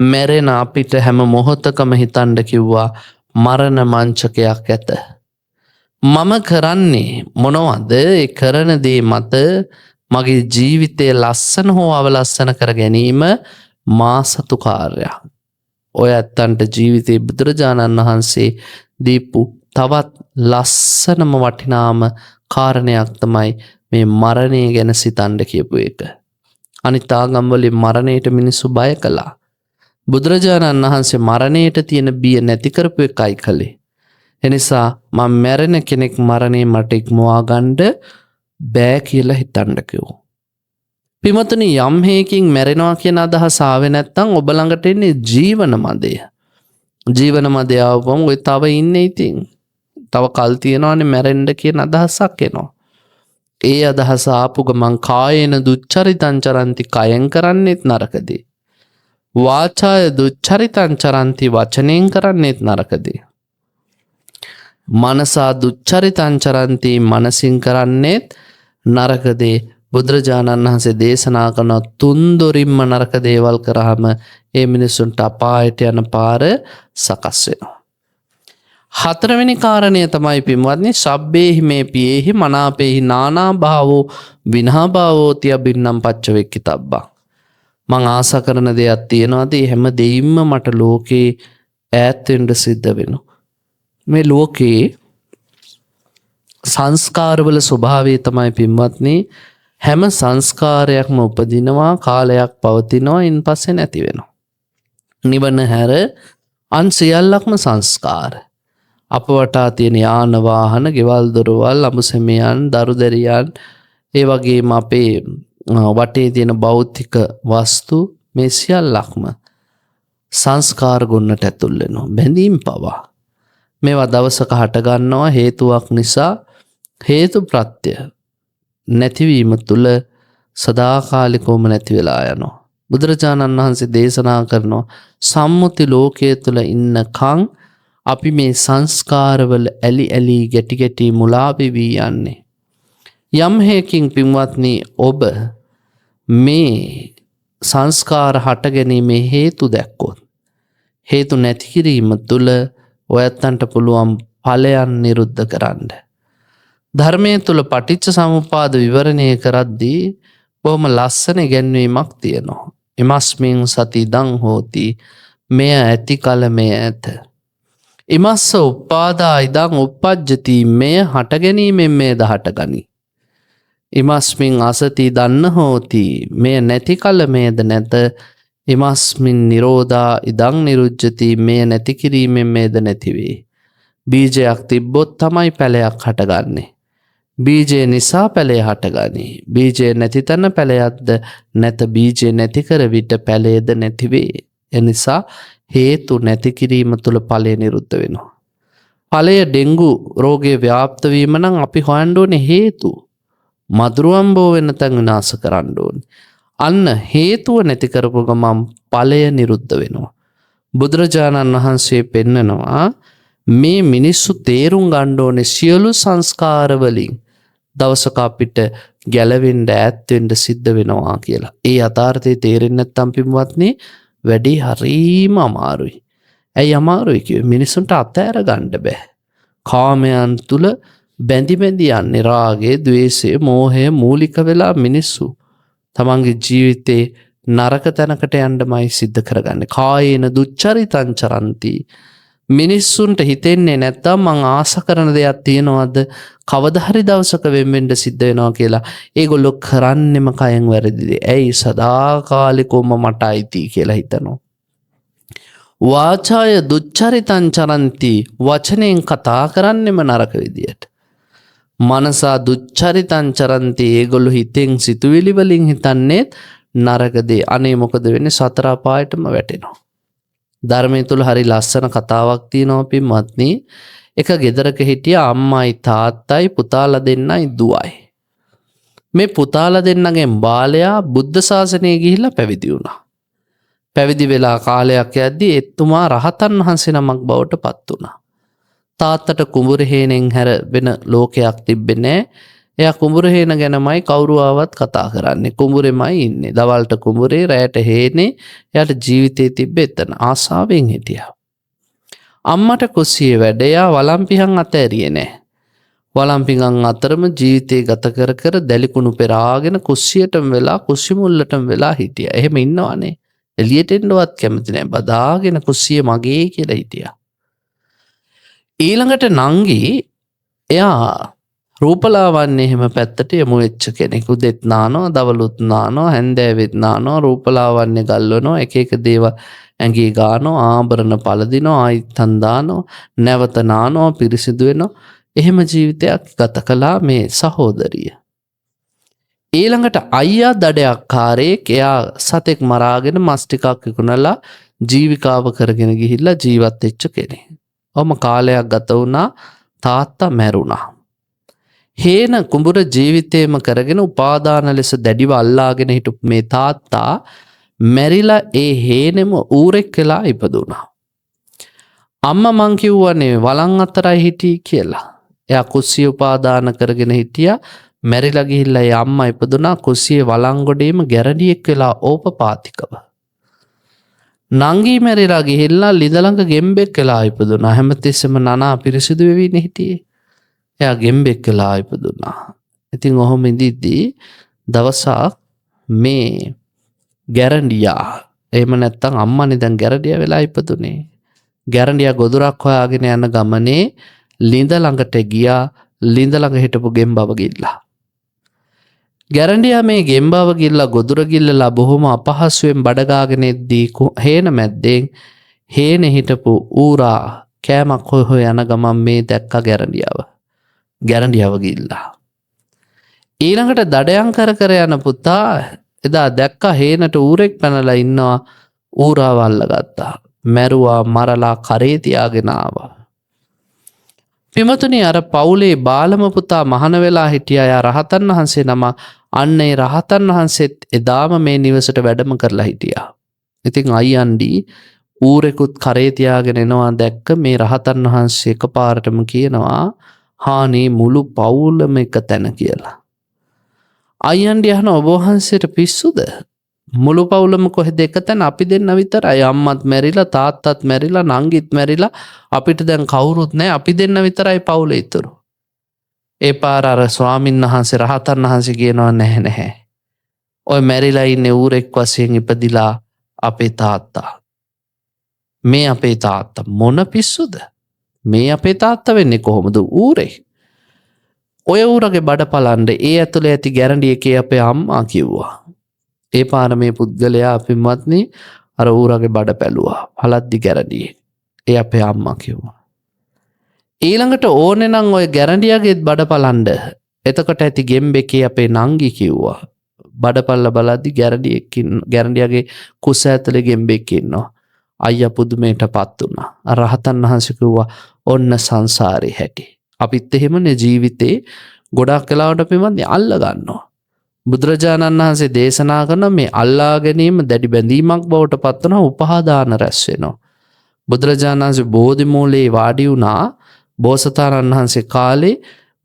මැරෙන අපිට හැම මොහොතකම හිතන්න කිව්වා මරණ මංචකයක් ඇත. මම කරන්නේ මොනවද? ඒ කරන දේ මත මගේ ජීවිතයේ ලස්සන හෝ අවලස්සන කර ගැනීම මා සතු කාර්යයක්. ඔය ඇත්තන්ට ජීවිතේ බුදුරජාණන් වහන්සේ දීපු තවත් ලස්සනම වටිනාම කාරණයක් තමයි මේ මරණය ගැන සිතන්න කියපු එක. අනිත් ආගම්වලින් මරණයට මිනිස්සු බය කළා. බුදුරජාණන් වහන්සේ මරණයට තියෙන බිය නැති කරපු එකයි කළේ. එනිසා මම මැරෙන කෙනෙක් මරණය මට ඉක්මවා ගන්න බෑ කියලා හිතන්න කිව්වා. පිමතුනි යම් හේකින් මැරෙනවා කියන අදහස ආවේ නැත්නම් ඔබ ළඟට එන්නේ ජීවන මදය. ජීවන මදය ආවම ඔය තව ඉන්නේ ඉතින්. තව කල් තියනවානේ මැරෙන්න කියන අදහසක් එනවා. ඒ අදහස ආපු ගමන් කායේන දුච්චරිතං චරಂತಿ කයෙන් කරන්නේත් නරකදී. වාචාය දුච්චරිතං චරಂತಿ වචනෙන් කරන්නේත් නරකදී. මනසා දුච්චරිතං චරಂತಿ මනසින් කරන්නේත් නරක දේ බුදුරජාණන් වහන්සේ දේශනා කරන තුන්දොරින්ම නරක දේවල් කරාම ඒ මිනිසුන්ට අපායට යන පාර සකස් වෙනවා. හතරවෙනි කාරණය තමයි පින්වත්නි සබ්බේහි මේ පියේහි මනාපේහි නානා භාවෝ විනා භාවෝති අබින්නම් පච්චවෙක්කිතබ්බා. මං ආසා කරන දෙයක් තියෙනවාද හැම දෙයින්ම මට ලෝකේ ඈත් වෙන්න සිද්ධ වෙනවා. මේ ලෝකේ සංස්කාරවල ස්වභාවය තමයි පින්වත්නි හැම සංස්කාරයක්ම උපදිනවා කාලයක් පවතිනවා ඉන් පස්සේ නැති වෙනවා. නිවන හැර අන් සියල්ලක්ම සංස්කාර. අප වටා තියෙන යාන වාහන, ගෙවල් දොරවල්, අමුසෙමියන්, දරුදැරියන්, ඒ වගේම අපේ වටේ තියෙන භෞතික වස්තු මේ සියල්ලක්ම සංස්කාර ගොන්නට ඇතුල් වෙනවා. බැඳීම් පවා. මේවා දවසක හට ගන්නවා හේතුවක් නිසා. හේතු ප්‍රත්‍ය නැතිවීම තුළ සදාකාලිකවම නැති වෙලා යනවා. බුදුරජාණන් වහන්සේ දේශනා කරනවා සම්මුති ලෝකයේ තුළ ඉන්නකම් අපි මේ සංස්කාරවල ඇලි ඇලි ගැටි ගැටි මුලා වෙවී යන්නේ. යම් හේකින් පින්වත්නි ඔබ මේ සංස්කාර හට ගැනීමේ හේතු දැක්කොත් හේතු නැති කිරීම තුළ ඔයත්තන්ට පුළුවන් ඵලයන් නිරුද්ධ කරන්න. ධර්මයේ තුල පටිච්ච සමුප්පාද විවරණය කරද්දී බොහොම ලස්සන ඉගැන්වීමක් තියෙනවා. ඉමස්මින් සති දං හෝති මෙය ඇති කල මෙය ඇත. ඉමස්ස උපාදා ඉදං උප්පජ්ජති මෙය හට ගැනීමෙන් මෙයද හටගනී. ඉමස්මින් අසති දන්න හෝති මෙය නැති කල මෙයද නැත. ඉමස්මින් නිරෝධා ඉදං නිරුජ්ජති මෙය නැති කිරීමෙන් මෙයද නැතිවේ. බීජයක් තිබ්බොත් තමයි පැලයක් හටගන්නේ. බීජය නිසා පැලය හටගනී. බීජය නැති තැන පැලයක්ද නැත. බීජය නැති කර විට පැලයද නැතිවේ. එනිසා හේතු නැති කිරීම තුළ ඵලය නිරුද්ධ වෙනවා. ඵලය ඩෙන්ගු රෝගය ව්‍යාප්ත වීම නම් අපි හොයන්න ඕනේ හේතු. මදුරුවම්බෝ වෙන තැන් විනාශ කරන්න ඕනේ. අන්න හේතුව නැති කරපු ගමන් ඵලය නිරුද්ධ වෙනවා. බුදුරජාණන් වහන්සේ පෙන්නනවා මේ මිනිස්සු තේරුම් ගන්න ඕනේ සියලු සංස්කාර වලින් දවසක අපිට ගැලවෙන්න ඈත් වෙන්න සිද්ධ වෙනවා කියලා. ඒ යථාර්ථය තේරෙන්නේ නැත්නම් පින්වත්නි වැඩි හරීම අමාරුයි. ඇයි අමාරුයි කිව්වේ? මිනිසුන්ට අතහැර ගන්න බෑ. කාමයන් තුල බැඳි බැඳි යන්නේ රාගය, ద్వේෂය, මෝහය මූලික වෙලා මිනිස්සු තමන්ගේ ජීවිතේ නරක තැනකට යන්නමයි සිද්ධ කරගන්නේ. කායේන දුච්චරිතං චරಂತಿ. මිනිස්සුන්ට හිතෙන්නේ නැත්තම් මං ආස කරන දෙයක් තියෙනවද කවදා හරි දවසක වෙන්න සිද්ධ වෙනවා කියලා. ඒගොල්ලෝ කරන්නෙම කයෙන් වැරදි දේ. ඇයි සදාකාලිකවම මට අයිති කියලා හිතනවා. වාචාය දුච්චරිතං චරಂತಿ. වචනෙන් කතා කරන්නෙම නරක විදියට. මනසා දුච්චරිතං චරಂತಿ. ඒගොල්ලෝ හිතෙන් සිතුවිලි වලින් හිතන්නේ නරක දේ. අනේ මොකද වෙන්නේ? සතර අපායටම වැටෙනවා. ධර්මයේ තුල හරි ලස්සන කතාවක් තියෙනවා පින්වත්නි. එක ගෙදරක හිටිය අම්මයි තාත්තයි පුතාලා දෙන්නයි දුවයි. මේ පුතාලා දෙන්නගෙන් බාලයා බුද්ධ ශාසනය ගිහිල්ලා පැවිදි වුණා. පැවිදි වෙලා කාලයක් යද්දී එතුමා රහතන් වහන්සේ නමක් බවට පත් වුණා. තාත්තට කුඹුරහේනෙන් හැර වෙන ලෝකයක් තිබෙන්නේ නැහැ. එයා කුඹුරහේන ගැනමයි කවුරු ආවත් කතා කරන්නේ. කුඹුරෙමයි ඉන්නේ. දවල්ට කුඹුරේ, රැයට හේනේ. එයාට ජීවිතේ තිබ්බ එතන ආසාවෙන් හිටියා. අම්මට කුස්සියේ වැඩ. එයා වළම්පිහන් අතෑරියේ නැහැ. වළම්පිහන් අතරම ජීවිතේ ගත කර කර දැලිකුණු පෙරාගෙන කුස්සියටම වෙලා කුස්සි මුල්ලටම වෙලා හිටියා. එහෙම ඉන්නවනේ. එළියට එන්නවත් කැමති නැහැ. බදාගෙන කුස්සිය මගේ කියලා හිටියා. ඊළඟට නංගි එයා රූපලාවන්‍ය එහෙම පැත්තට යමු වෙච්ච කෙනෙක්. උදෙත් නානවා, දවලුත් නානවා, හැන්දෑවෙත් නානවා, රූපලාවන්‍ය ගල්වනවා, එක එක දේවල් ඇඟේ ගානවා, ආභරණ පළදිනවා, ආයිත්තන් දානවා, නැවත නානවා, පිරිසිදු වෙනවා. එහෙම ජීවිතයක් ගත කළා මේ සහෝදරිය. ඊළඟට අයියා දඩයක්කාරයෙක්. එයා සතෙක් මරාගෙන මස් ටිකක් විකුණලා ජීවිකාව කරගෙන ගිහිල්ලා ජීවත් වෙච්ච කෙනෙක්. ඔහොම කාලයක් ගත වුණා. තාත්තා මැරුණා. හේන කුඹුර ජීවිතේම කරගෙන උපාදාන ලෙස දැඩිව අල්ලාගෙන හිටපු මේ තාත්තා මැරිලා ඒ හේනෙම ඌරෙක් වෙලා ඉපදුණා. අම්මා මං කිව්වනේ වළං අතරයි හිටී කියලා. එයා කුස්සිය උපාදාන කරගෙන හිටියා. මැරිලා ගිහිල්ලා ඒ අම්මා ඉපදුනා කුසියේ වළංගොඩේම ගැරඩියෙක් වෙලා ඕපපාතිකව. නංගි මැරිලා ගිහිල්ලා ලිඳ ළඟ ගෙම්බෙක් වෙලා ඉපදුනා. හැමතිස්සෙම නනා පිරිසිදු වෙවිනේ හිටියේ. එයා ගෙම්බෙක් වෙලා ඉපදුනා. ඉතින් ඔහොම ඉඳිද්දී දවසක් මේ ගැරන්ඩියා එහෙම නැත්තම් අම්මානේ දැන් ගැරඩියා වෙලා ඉපදුනේ. ගැරන්ඩියා ගොදුරක් හොයාගෙන යන ගමනේ ලිඳ ළඟට ගියා. ලිඳ ළඟ හිටපු ගෙම්බව ගිල්ලා. ගැරන්ඩියා මේ ගෙම්බව ගිල්ලා ගොදුර ගිල්ලලා බොහොම අපහසුවෙන් බඩගාගෙන එද්දී හේන මැද්දෙන් හේනේ හිටපු ඌරා කෑමක් හොය හොය යන ගමන් මේ දැක්ක ගැරන්ඩියාව ගිල්ලා. ඊළඟට දඩයන් කර කර යන පුතා එදා දැක්ක හේනට ඌරෙක් පැනලා ඉන්නවා. ඌරාව අල්ලගත්තා. මැරුවා මරලා කරේ තියාගෙන ආවා. පිමතුනි අර පවුලේ බාලම පුතා මහන වෙලා හිටියා. යා රහතන් වහන්සේ නම. අන්න ඒ රහතන් වහන්සේත් එදාම මේ නිවසට වැඩම කරලා හිටියා. ඉතින් අයියන්ඩි ඌරෙකුත් කරේ තියාගෙන එනවා දැක්ක මේ රහතන් වහන්සේ එකපාරටම කියනවා හානේ මුළු පවුලම එක තැන කියලා. අයියන්ඩි අහන ඔබ වහන්සේට පිස්සුද? මුළු පවුලම කොහෙද එක තැන? අපි දෙන්න විතරයි. අම්මත් මැරිලා තාත්තත් මැරිලා නංගිත් මැරිලා අපිට දැන් කවුරුත් නැහැ. අපි දෙන්න විතරයි පවුලේ ඉතුරු. ඒ පාර අර ස්වාමීන් වහන්සේ රහතන් වහන්සේ කියනවා නැහැ. ඔය මැරිලා ඉන්නේ ඌරෙක් වශයෙන් ඉපදිලා අපේ තාත්තා. මේ අපේ තාත්තා මොන පිස්සුද? මේ අපේ තාත්තා වෙන්නේ කොහොමද? ඌරේ. ඔය ඌරගේ බඩ පලන්ඩ ඒ ඇතුළේ ඇති ගැරන්ඩිය එකේ අපේ අම්මා කිව්වා. ඒ පාර මේ පුද්ගලයා පින්වත්නි අර ඌරගේ බඩ පැලුවා. පලද්දි ගැරඩියේ. ඒ අපේ අම්මා කිව්වා. ඊළඟට ඕනේ නම් ඔය ගැරන්ඩියාගේත් බඩ පලන්ඩ. එතකොට ඇති ගෙම්බෙකේ අපේ නංගි කිව්වා. බඩ පල්ල බලද්දි ගැරන්ඩියාගේ කුස ඇතුලේ ගෙම්බෙක් ඉන්නවා. අයියා පුදුමයටපත් වුණා. රහතන් වහන්සේ කිව්වා ඔන්න සංසාරේ හැටි. අපිත් එහෙමනේ ජීවිතේ ගොඩක් වෙලාවට පින්වත්නි අල්ල ගන්නවා. බුදුරජාණන් වහන්සේ දේශනා කරන මේ අල්ලා ගැනීම දැඩි බැඳීමක් බවට පත් වෙනවා. උපාදාන රැස් වෙනවා. බුදුරජාණන් වහන්සේ බෝධි මූලයේ වාඩි වුණා. බෝසතාණන් වහන්සේ කාලේ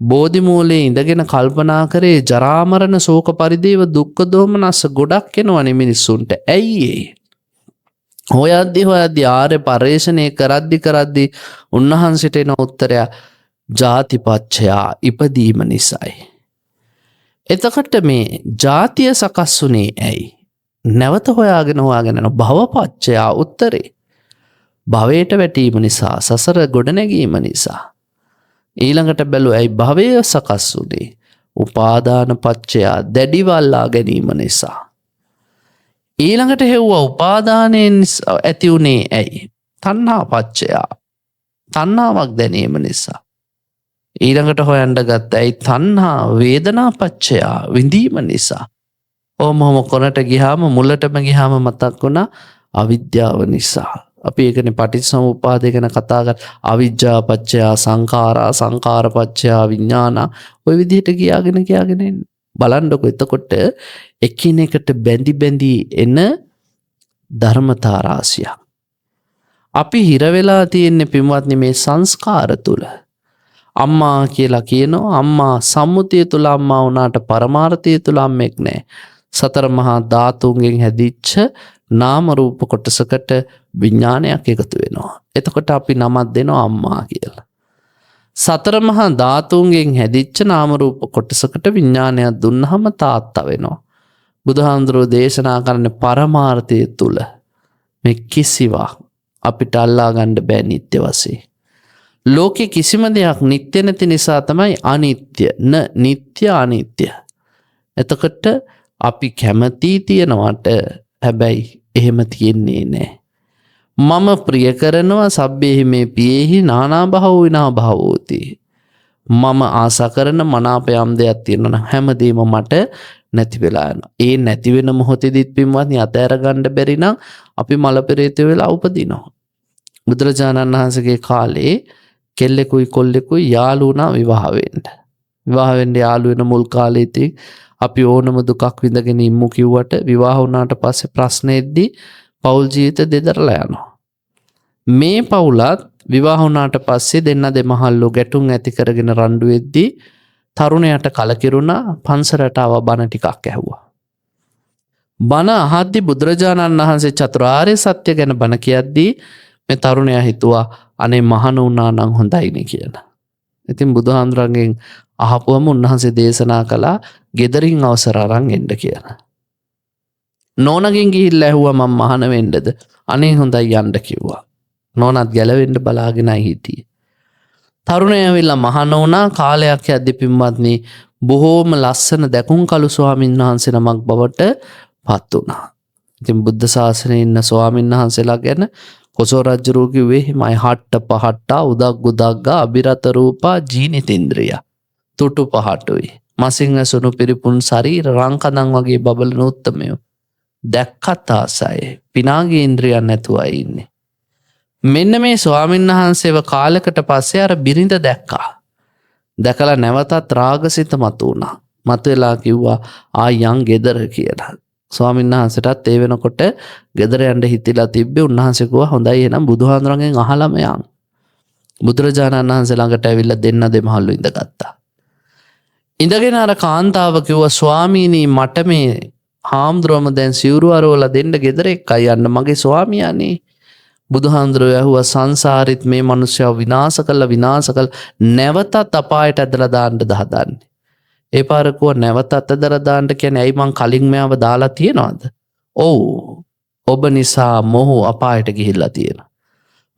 බෝධි මූලයේ ඉඳගෙන කල්පනා කරේ ජරා මරණ ශෝක පරිදේව දුක්ඛ දෝමනස්ස ගොඩක් එනවනේ මිනිස්සුන්ට. ඇයි ඒ? හොයද්දි ආර්ය පරිශ්‍රණය කරද්දි උන්වහන්සේට එන උත්තරය ජාතිපච්චයා ඉපදීම නිසායි. එතකොට මේ ජාතිය සකස් වුණේ ඇයි? නැවත හොයාගෙන යන භවපච්චයා උත්තරේ. භවයට වැටීම නිසා, සසර ගොඩනැගීම නිසා. ඊළඟට බැලුවා ඇයි භවය සකස් වුනේ? උපාදාන පච්චයා දැඩිව අල්ලා ගැනීම නිසා. ඊළඟට හෙව්වා උපාදානයෙන් ඇති උනේ ඇයි? තණ්හා පච්චයා. තණ්හාවක් දැනීම නිසා. ඊළඟට හොයන්න ගත්තා ඇයි? තණ්හා වේදනා පච්චයා විඳීම නිසා. ඔහොම කොනට ගියාම මුලටම ගියාම මතක් වුණා අවිද්‍යාව නිසා. අපි ඒකනේ පටිච්චසමුප්පාදය ගැන කතා කරලා අවිජ්ජා පච්චයා සංඛාරා සංඛාර පච්චයා විඥාන ඔය විදිහට කියාගෙන බලන්නකො. එතකොට එකිනෙකට බැඳි එන ධර්මතා රාශිය. අපි හිර වෙලා තියෙන්නේ පින්වත්නි මේ සංස්කාර තුල. අම්මා කියලා කියනවා. අම්මා සම්මුතිය තුල අම්මා වුණාට පරමාර්ථය තුල අම්මෙක් නැහැ. සතර මහා ධාතුන්ගෙන් හැදිච්ච නාම රූප කොටසකට විඥානයක් එකතු වෙනවා. එතකොට අපි නමක් දෙනවා අම්මා කියලා. සතර මහා ධාතුන්ගෙන් හැදිච්ච නාම රූප කොටසකට විඥානයක් දුන්නහම තාත්තා වෙනවා. බුදුහාමුදුරුවෝ දේශනා කරන්නේ පරමාර්ථය තුල මේ කිසිවක් අපිට අල්ලා ගන්න බෑ නිත්‍ය වශයෙන්. ලෝකේ කිසිම දෙයක් නිත්‍ය නැති නිසා තමයි අනිත්‍ය. නිත්‍ය අනිත්‍ය. එතකොට අපි කැමති තියනවට හැබැයි එහෙම තියෙන්නේ නැහැ. මම ප්‍රිය කරනවා සබ්බේහි මේ පියේහි නානා භවෝ විනා භවෝති. මම ආසා කරන මනාපයම් දෙයක් තියෙනවා නම් හැමදේම මට නැති වෙලා යනවා. ඒ නැති වෙන මොහොතේදීත් පින්වත්නි අතහැර ගන්න බැරි නම් අපි මල පෙරේත වෙලා උපදිනවා. බුදුරජාණන් වහන්සේගේ කාලේ කෙල්ලෙකුයි කොල්ලෙකුයි යාළු වුණා විවාහ වෙන්න. විවාහ වෙන්න යාළු වෙන මුල් කාලේදී අපි ඕනම දුකක් විඳගෙන ඉමු කිව්වට විවාහ වුණාට පස්සේ ප්‍රශ්නෙද්දී පෞල් ජීවිත දෙදරලා යනවා. මේ පවුලත් විවාහ වුණාට පස්සේ දෙන්න දෙමහල්ලෝ ගැටුම් ඇති කරගෙන රණ්ඩු වෙද්දී තරුණයට කලකිරුණා. පන්සලට ආව බණ ටිකක් ඇහුවා. බණ අහද්දි බුදුරජාණන් වහන්සේ චතුරාර්ය සත්‍ය ගැන බණ කියද්දී මේ තරුණයා හිතුවා අනේ මහණ වුණා නම් හොඳයිනේ කියලා. ඉතින් බුදුහාමුදුරන්ගෙන් අහපුවම උන්වහන්සේ දේශනා කළා ගෙදරින් අවසර අරන් එන්න කියලා. නෝනගෙන් ගිහිල්ලා ඇහුවා මම මහණ වෙන්නද? අනේ හොඳයි යන්න කිව්වා. නෝනත් ගැලවෙන්න බලාගෙනයි හිටියේ. තරුණයා ඇවිල්ලා මහණ වුණා. කාලයක් යද්දී පින්වත්නි බොහෝම ලස්සන දැකුම් කළු ස්වාමීන් වහන්සේ නමක් බවට පත් වුණා. ඉතින් බුද්ධ ශාසනයේ ඉන්න ස්වාමීන් වහන්සේලා ගැන කොසෝ රජුරු කිව්වේ හිමයි හට්ට පහට්ටා උදක් උදග්ගා අබිරත රූපා ජීනිතේන්ද්‍රිය. තුටු පහටුයි. මසින් ඇසුණු පිරිපුන් ශරීර රංකදන් වගේ බබලන උත්තමයෝ. දැක්කත් ආසයි. පිනාගේ ඉන්ද්‍රියන් නැතුවයි ඉන්නේ. මෙන්න මේ ස්වාමීන් වහන්සේව කාලයකට පස්සේ අර බිරිඳ දැක්කා. දැකලා නැවතත් රාගසිත මතුවුණා. මතුවලා කිව්වා ආයන් ගෙදර කියලා. ස්වාමීන් වහන්සේටත් ඒ වෙනකොට ගෙදර යන්න හිතිලා තිබ්බේ. උන්වහන්සේ කිව්වා හොඳයි එහෙනම් බුදුහාඳුරන්ගෙන් අහලම යන්. බුදුරජාණන් වහන්සේ ළඟට ඇවිල්ලා දෙන්න දෙමහල්ලු ඉඳගත්තා. ඉඳගෙන අර කාන්තාව කිව්වා ස්වාමීනි මට මේ හාමුදුරුවම දැන් සිවුරු අරවලා දෙන්න ගෙදර එක්කයි යන්න මගේ ස්වාමියානේ. බුදුහාමුදුරුවෝ ඇහුවා සංසාරෙත් මේ මිනිස්සයා විනාශ කළ නැවතත් අපායට ඇදලා දාන්න හදන්නේ. ඒ පාර කිව්වා නැවතත් ඇදලා දාන්න කියන්නේ ඇයි මං කලින් මෙයාව දාලා තියනවද? ඔව්. ඔබ නිසා මොහු අපායට ගිහිල්ලා තියෙනවා.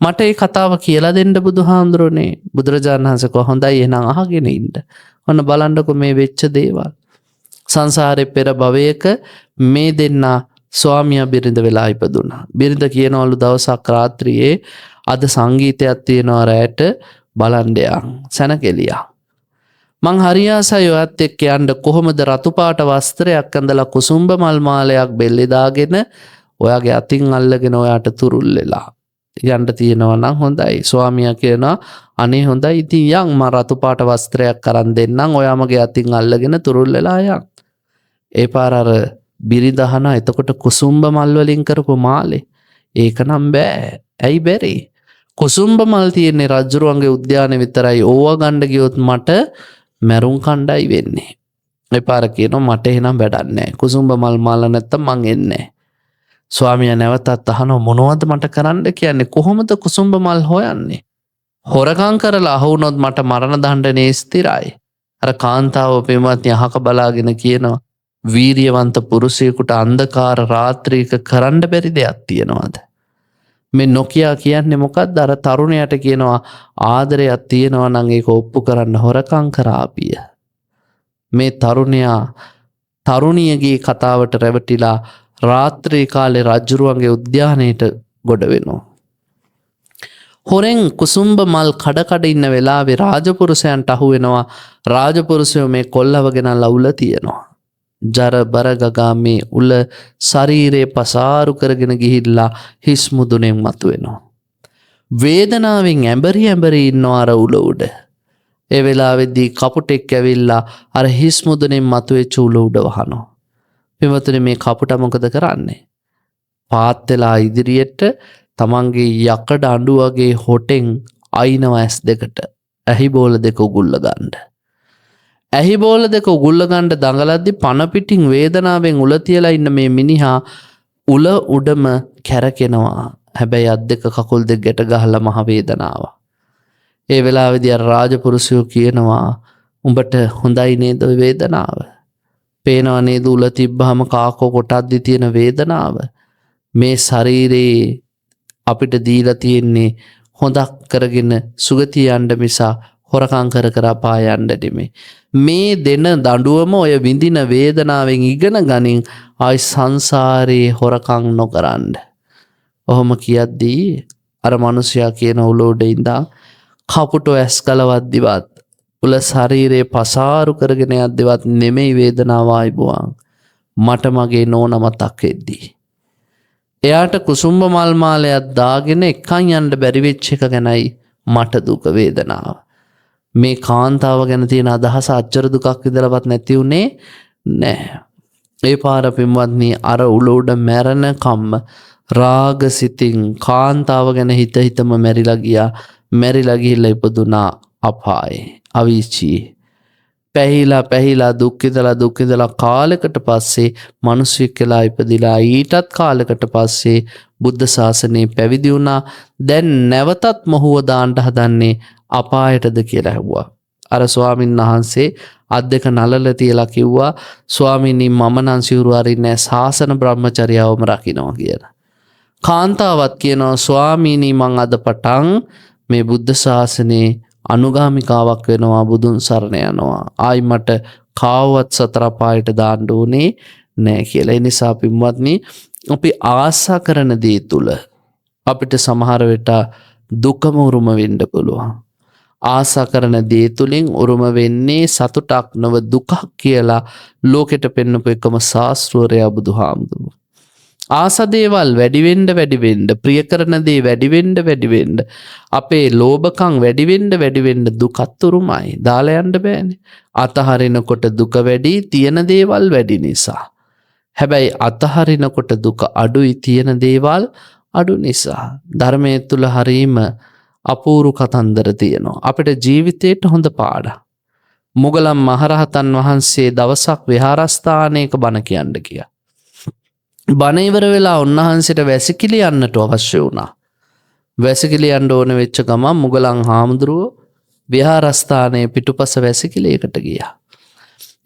මට මේ කතාව කියලා දෙන්න බුදුහාමුදුරනේ. බුදුරජාණන් වහන්සේ කිව්වා හොඳයි එහෙනම් අහගෙන ඉන්න. ඔන්න බලන්නකො මේ වෙච්ච දේවල්. සංසාරේ පෙර භවයක මේ දෙන්නා ස්වාමියා බිරිඳ වෙලා ඉපදුනා. බිරිඳ කියනවලු දවසක් රාත්‍රියේ අද සංගීතයක් තියෙනවා රැට බලන්න යන් සැනකෙලියා. මං හරියාසයි ඔයත් එක්ක යන්න කොහොමද රතු පාට වස්ත්‍රයක් ඇඳලා කුසුම්බ මල් මාලයක් බෙල්ලේ දාගෙන ඔයාගේ අතින් අල්ලගෙන ඔයාට තුරුල් වෙලා යන්න තියෙනවා නම් හොඳයි. ස්වාමියා කියනවා අනේ හොඳයි ඉතින් යන් මම රතු පාට වස්ත්‍රයක් අරන් දෙන්නම් ඔයා මගේ අතින් අල්ලගෙන තුරුල් වෙලා යන්. ඒ පාර අර බිරිඳ අහනවා එතකොට කුසුම්බ මල් වලින් කරපු මාලේ ඒක නම් බෑ. ඇයි බැරි? කුසුම්බ මල් තියෙන්නේ රජුරුවන්ගේ උද්‍යානයේ විතරයි. ඕවා ගන්න ගියොත් මට මැරුම් කණ්ඩායි වෙන්නේ. ඒ පාර කියනවා මට එහෙනම් වැඩක් නැහැ. කුසුම්බ මල් මාල නැත්තම් මං එන්නේ නැහැ. ස්වාමියා නැවතත් අහනවා මොනවද මට කරන්න කියන්නේ? කොහොමද කුසුම්බ මල් හොයන්නේ? හොරකම් කරලා අහුනොත් මට මරණ දණ්ඩනේ ස්ථිරයි. අර කාන්තාව පෙමත්නි අහක බලාගෙන කියනවා වීරියවන්ත පුරුෂයෙකුට අන්ධකාර රාත්‍රියක කරන්න බැරි දෙයක් තියනවාද? මේ නොකියා කියන්නේ මොකක්ද? අර තරුණයට කියනවා ආදරයක් තියෙනවා නම් ඒක ඔප්පු කරන්න හොරකම් කරාපිය. මේ තරුණයා තරුණියගේ කතාවට රැවටිලා රාත්‍රී කාලේ රජුරුවන්ගේ උද්‍යානයට ගොඩ වෙනවා. හොරෙන් කුසුම්බ මල් කඩ ඉන්න වෙලාවේ රාජපුරුෂයන්ට අහු වෙනවා රාජපුරුෂයෝ මේ කොල්ලව ගෙනල්ලා උල තියනවා. ජර බර ගගා මේ උල ශරීරේ පසාරු කරගෙන ගිහිල්ලා හිස් මුදුනෙන් මතුවෙනවා. වේදනාවෙන් ඇඹරි ඉන්නවා අර උල උඩ. ඒ වෙලාවේදී කපුටෙක් ඇවිල්ලා අර හිස් මුදුනෙන් මතුවෙච්ච උල උඩ වහනවා. පින්වතුනි මේ කපුට මොකද කරන්නේ? පාත් වෙලා ඉදිරියට තමන්ගේ යකඩ අඬු වගේ හොටෙන් අයිනවා ඇස් දෙකට. ඇහි බෝල දෙක උගුල්ල ගන්න. ඇහි බෝල දෙක උගුල්ල ගන්න දඟලද්දි පන පිටින් වේදනාවෙන් උල තියලා ඉන්න මේ මිනිහා උල උඩම කැරකෙනවා. හැබැයි අත් දෙක කකුල් දෙක ගැට ගහලා මහ වේදනාව. ඒ වෙලාවේදී අර රාජපුරුෂයෝ කියනවා උඹට හොඳයි නේද ඔය වේදනාව? පේනවා නේද උල තිබ්බහම කාකෝ කොටද්දි තියෙන වේදනාව? මේ ශරීරේ අපිට දීලා තියෙන්නේ හොඳක් කරගෙන සුගතිය යන්න මිසා හොරකම් කර අපාය යන්න නෙමෙයි. මේ දෙන දඬුවම ඔය විඳින වේදනාවෙන් ඉගෙන ගනින් ආයි සංසාරේ හොරකම් නොකරන්න. ඔහොම කියද්දී අර මිනිසයා කියන උල උඩ ඉඳන් කපුටෝ ඇස් කලවද්දිවත් උල ශරීරේ පසාරු කරගෙන යද්දිවත් නෙමෙයි වේදනාව ආයිබුවන් මට මගේ නෝන මතක් වෙද්දී. එයාට කුසුම්බ මල් මාලයක් දාගෙන එකන් යන්න බැරි වෙච්ච එක ගැනයි මට දුක වේදනාව. මේ කාන්තාව ගැන තියෙන අදහස අච්චර දුකක් විඳලවත් නැති උනේ නෑ. ඒ පාර පින්වත්නි අර උල උඩ මැරෙන කම්ම රාගසිතින් කාන්තාව ගැන හිතම මැරිලා ගියා. මැරිලා ගිහිල්ලා ඉපදුනා අපායේ අවීචී. පැහිලා දුක් විඳලා කාලයකට පස්සේ මිනිස්සෙක් කියලා ඉපදිලා ඊටත් කාලයකට පස්සේ බුද්ධ ශාසනය පැවිදි වුණා. දැන් නැවතත් මොහුව දාන්න හදන්නේ අපායටද කියලා ඇහුවා. අර ස්වාමීන් වහන්සේ අත් දෙක නලල තියලා කිව්වා, ස්වාමීනි මම නම් සිවුරු අරින්නේ ශාසන බ්‍රහ්මචර්යාවම රකින්නවා කියලා. කාන්තාවත් කියනවා, ස්වාමීනි මං අද පටන් මේ බුද්ධ ශාසනයේ අනුගාමිකාවක් වෙනවා, බුදුන් සරණ යනවා. ආයි මට කාවවත් සතර අපායට දාන්න ඕනේ නෑ කියලා. ඒ නිසා පින්වත්නි, අපි ආසා කරන දේ තුල අපිට සමහර වෙලට දුකම උරුම වෙන්න පුළුවන්. ආසා කරන දේ තුලින් උරුම වෙන්නේ සතුටක් නොව දුකක් කියලා ලෝකෙට පෙන්වපු එකම ශාස්ත්‍රවරයා බුදුහාමුදුරුවෝ. ආස දේවල් වැඩි වෙන්න ප්‍රිය කරන දේ වැඩි වෙන්න අපේ ලෝභකම් වැඩි වෙන්න දුකත් උරුමයි. දාලා යන්න බෑනේ. අතහරිනකොට දුක වැඩි, තියෙන දේවල් වැඩි නිසා. හැබැයි අතහරිනකොට දුක අඩුයි, තියෙන දේවල් අඩු නිසා. ධර්මයේ තුල හරීම අපූර්ව කතන්දර තියෙනවා. අපිට ජීවිතේට හොඳ පාඩම්. මුගලන් මහරහතන් වහන්සේ දවසක් විහාරස්ථානයක බණ කියන්න ගියා. බණ ඉවර වෙලා උන්වහන්සේට වැසිකිලි යන්නට අවශ්‍ය වුණා. වැසිකිලි යන්න ඕන වෙච්ච ගමන් මුගලන් හාමුදුරුවෝ විහාරස්ථානයේ පිටුපස වැසිකිළියකට ගියා.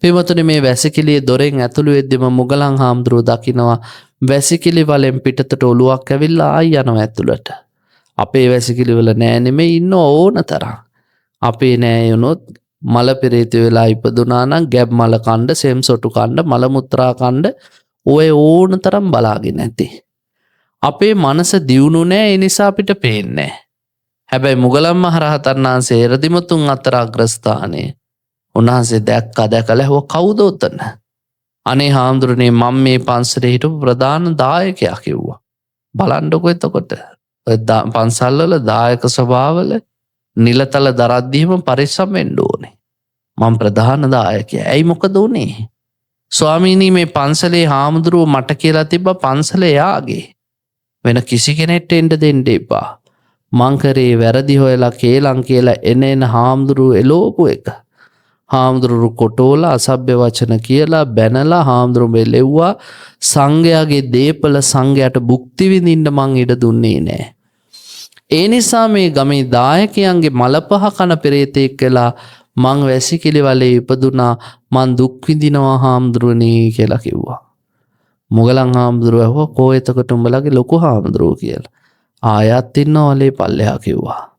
පින්වතුනි, මේ වැසිකිළියේ දොරෙන් ඇතුළු වෙද්දිම මුගලන් හාමුදුරුවෝ දකිනවා වැසිකිලි වලෙන් පිටතට ඔලුවක් ඇවිල්ලා ආයි යනවා ඇතුළට. අපේ වැසිකිලි වල නෑ නෙමෙයි, ඉන්න ඕන තරම්. අපේ නෑ යනොත් මල පෙරේත වෙලා ඉපදුනා නම් ගැබ් මල කණ්ඩ, සෙම් සොටු කණ්ඩ, මල මුත්‍රා කණ්ඩ ඔය ඕන තරම් බලාගෙන ඇති. අපේ මනස දියුණු නෑ, ඒ නිසා අපිට පේන්නේ නෑ. හැබැයි මුගලන් මහරහතන් වහන්සේ එරදිමුතුන් අතර අග්‍රස්ථානයේ උන්වහන්සේ දැකලා හො කවුද උතන? අනේ හාමුදුරනේ, මම මේ පන්සලේ හිටපු ප්‍රධාන දායකයා කිව්වා. බලන්නකො එතකොට පන්සල් වල දායක සභාවල නිලතල දරද්දීම පරිස්සම් වෙන්න ඕනේ. මම ප්‍රධාන දායකයා. ඇයි මොකද උනේ? ස්වාමීනි, මේ පන්සලේ හාමුදුරුව මට කියලා තිබ්බ පන්සලේ යාගේ. වෙන කිසි කෙනෙක්ට එන්න දෙන්න එපා. මං කරේ වැරදි හොයලා කේලම් කියලා එන හාමුදුරුව එලෝපු එක. හාමුදුරුවෝ කොටෝලා අසභ්‍ය වචන කියලා බැනලා හාමුදුරුවෝ මෙලෙව්වා. සංඝයාගේ දීපල සංඝයාට භුක්ති විඳින්න මං ඉඩ දුන්නේ නෑ. ඒ නිසා මේ ගමේ දායකයන්ගේ මලපහ කන පෙරේතෙක් කියලා මං වැසිකිලි වලේ ඉපදුනා, මං දුක් විඳිනවා හාමුදුරුවනේ කියලා කිව්වා. මුගලන් හාමුදුරුවෝ ඇහුවා, කෝ එතකොට උඹලගේ ලොකු හාමුදුරුවෝ කියලා. ආයත් ඉන්නවලේ පල්ලෙහා කිව්වා.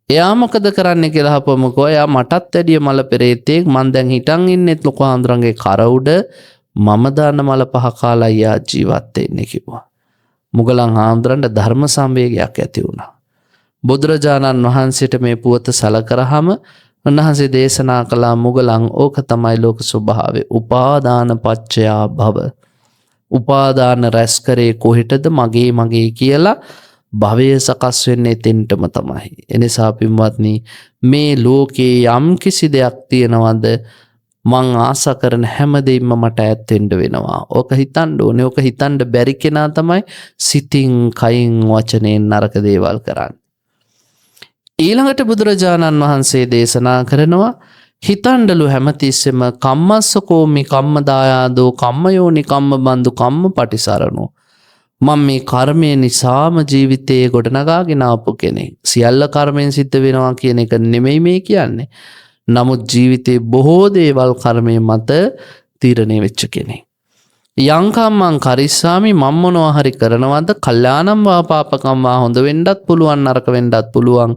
එයා මොකද කරන්න කියලා අහපමුකෝ. එයා මටත් වැඩිය මල පෙරේතෙක්. මං දැන් හිටන් ඉන්නෙත් ලොකු හාමුදුරන්ගේ කර උඩ. මම දාන මල පහ කාලා යා ජීවත් වෙන්නේ කිව්වා. මුගලන් හාමුදුරන්ට ධර්ම සංවේගයක් ඇති වුණා. බුදුරජාණන් වහන්සේට මේ පුවත සලකරාම උන්වහන්සේ දේශනා කළා, මුගලන් ඕක තමයි ලෝක ස්වභාවය. උපාදාන පච්චයා භව. උපාදාන රැස් කරේ කොහෙටද? මගේ කියලා භවය සකස් වෙන්නේ එතෙන්ටම තමයි. එනිසා පින්වත්නි, මේ ලෝකේ යම් කිසි දෙයක් තියෙනවද මං ආසා කරන හැම දෙයක්ම මට ඈත් වෙන්න වෙනවා. ඕක හිතන්න ඕනේ. ඕක හිතන්න බැරි කෙනා තමයි සිතින්, කයින්, වචනෙන් නරක දේවල් කරන්නේ. ඊළඟට බුදුරජාණන් වහන්සේ දේශනා කරනවා, හිතන්ඩලු හැමතිස්සෙම කම්මස්සකෝමි කම්මදායාදෝ කම්මයෝනි කම්මබන්දු කම්ම පටිසරණෝ. මම මේ කර්මය නිසාම ජීවිතයේ ගොඩනගාගෙන ආපු කෙනෙක්. සියල්ල කර්මයෙන් සිද්ධ වෙනවා කියන එක නෙමෙයි මේ කියන්නේ. නමුත් ජීවිතේ බොහෝ දේවල් කර්මය මත තීරණය වෙච්ච කෙනෙක්. යංකම්මං කරිස්සාමි, මම මොනවා හරි කරනවද? කල්යාණම් වා පාපකම් වා, හොඳ වෙන්නත් පුළුවන් නරක වෙන්නත් පුළුවන්.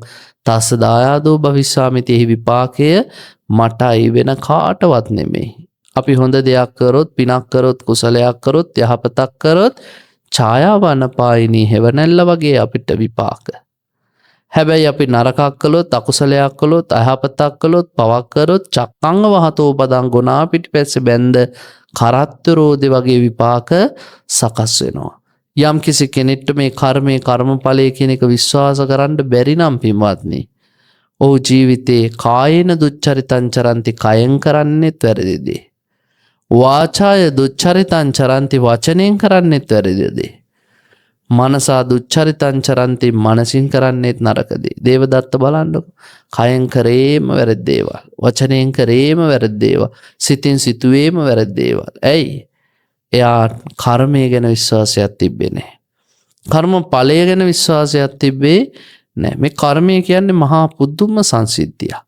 තස්ස දායාදෝ භවිස්සාමි, තෙහි විපාකය මටයි, වෙන කාටවත් නෙමෙයි. අපි හොඳ දෙයක් කරොත්, පිනක් කරොත්, කුසලයක් කරොත්, යහපතක් කරොත් ඡායාවන පායිනී හෙවණැල්ල වගේ අපිට විපාක. හැබැයි අපි නරකක් කළොත්, අකුසලයක් කළොත්, අයහපතක් කළොත්, පවක් කරොත් චක්කංග වහතෝ පදං ගොනා පිටිපැස්සේ බැඳ කරත්ත රෝදේ වගේ විපාක සකස් වෙනවා. යම් කිසි කෙනෙක්ට මේ කර්මයේ කර්මඵලයේ කියන එක විශ්වාස කරන්න බැරි නම් පින්වත්නි, ඔහු ජීවිතේ කායේන දුච්චරිතං චරಂತಿ, කයෙන් කරන්නේත් වැරදි දේ. වාචාය දුච්චරිතං චරಂತಿ, වචනෙන් කරන්නේත් වැරදි දේ. මනසා දුච්චරිතං චරන්ති මනසින් කරන්නේත් නරකදී. දේවදත්ත බලන්නකො. කයෙන් කරේම වැරදි දේවල්. වචනයෙන් කරේම වැරදි දේවල්. සිතින් සිතුවේම වැරදි දේවල්. ඇයි? එයා කර්මය ගැන විශ්වාසයක් තිබ්බේ නැහැ. කර්ම ඵලය ගැන විශ්වාසයක් තිබ්බේ නැහැ. මේ කර්මය කියන්නේ මහා පුදුම සංසිද්ධියක්.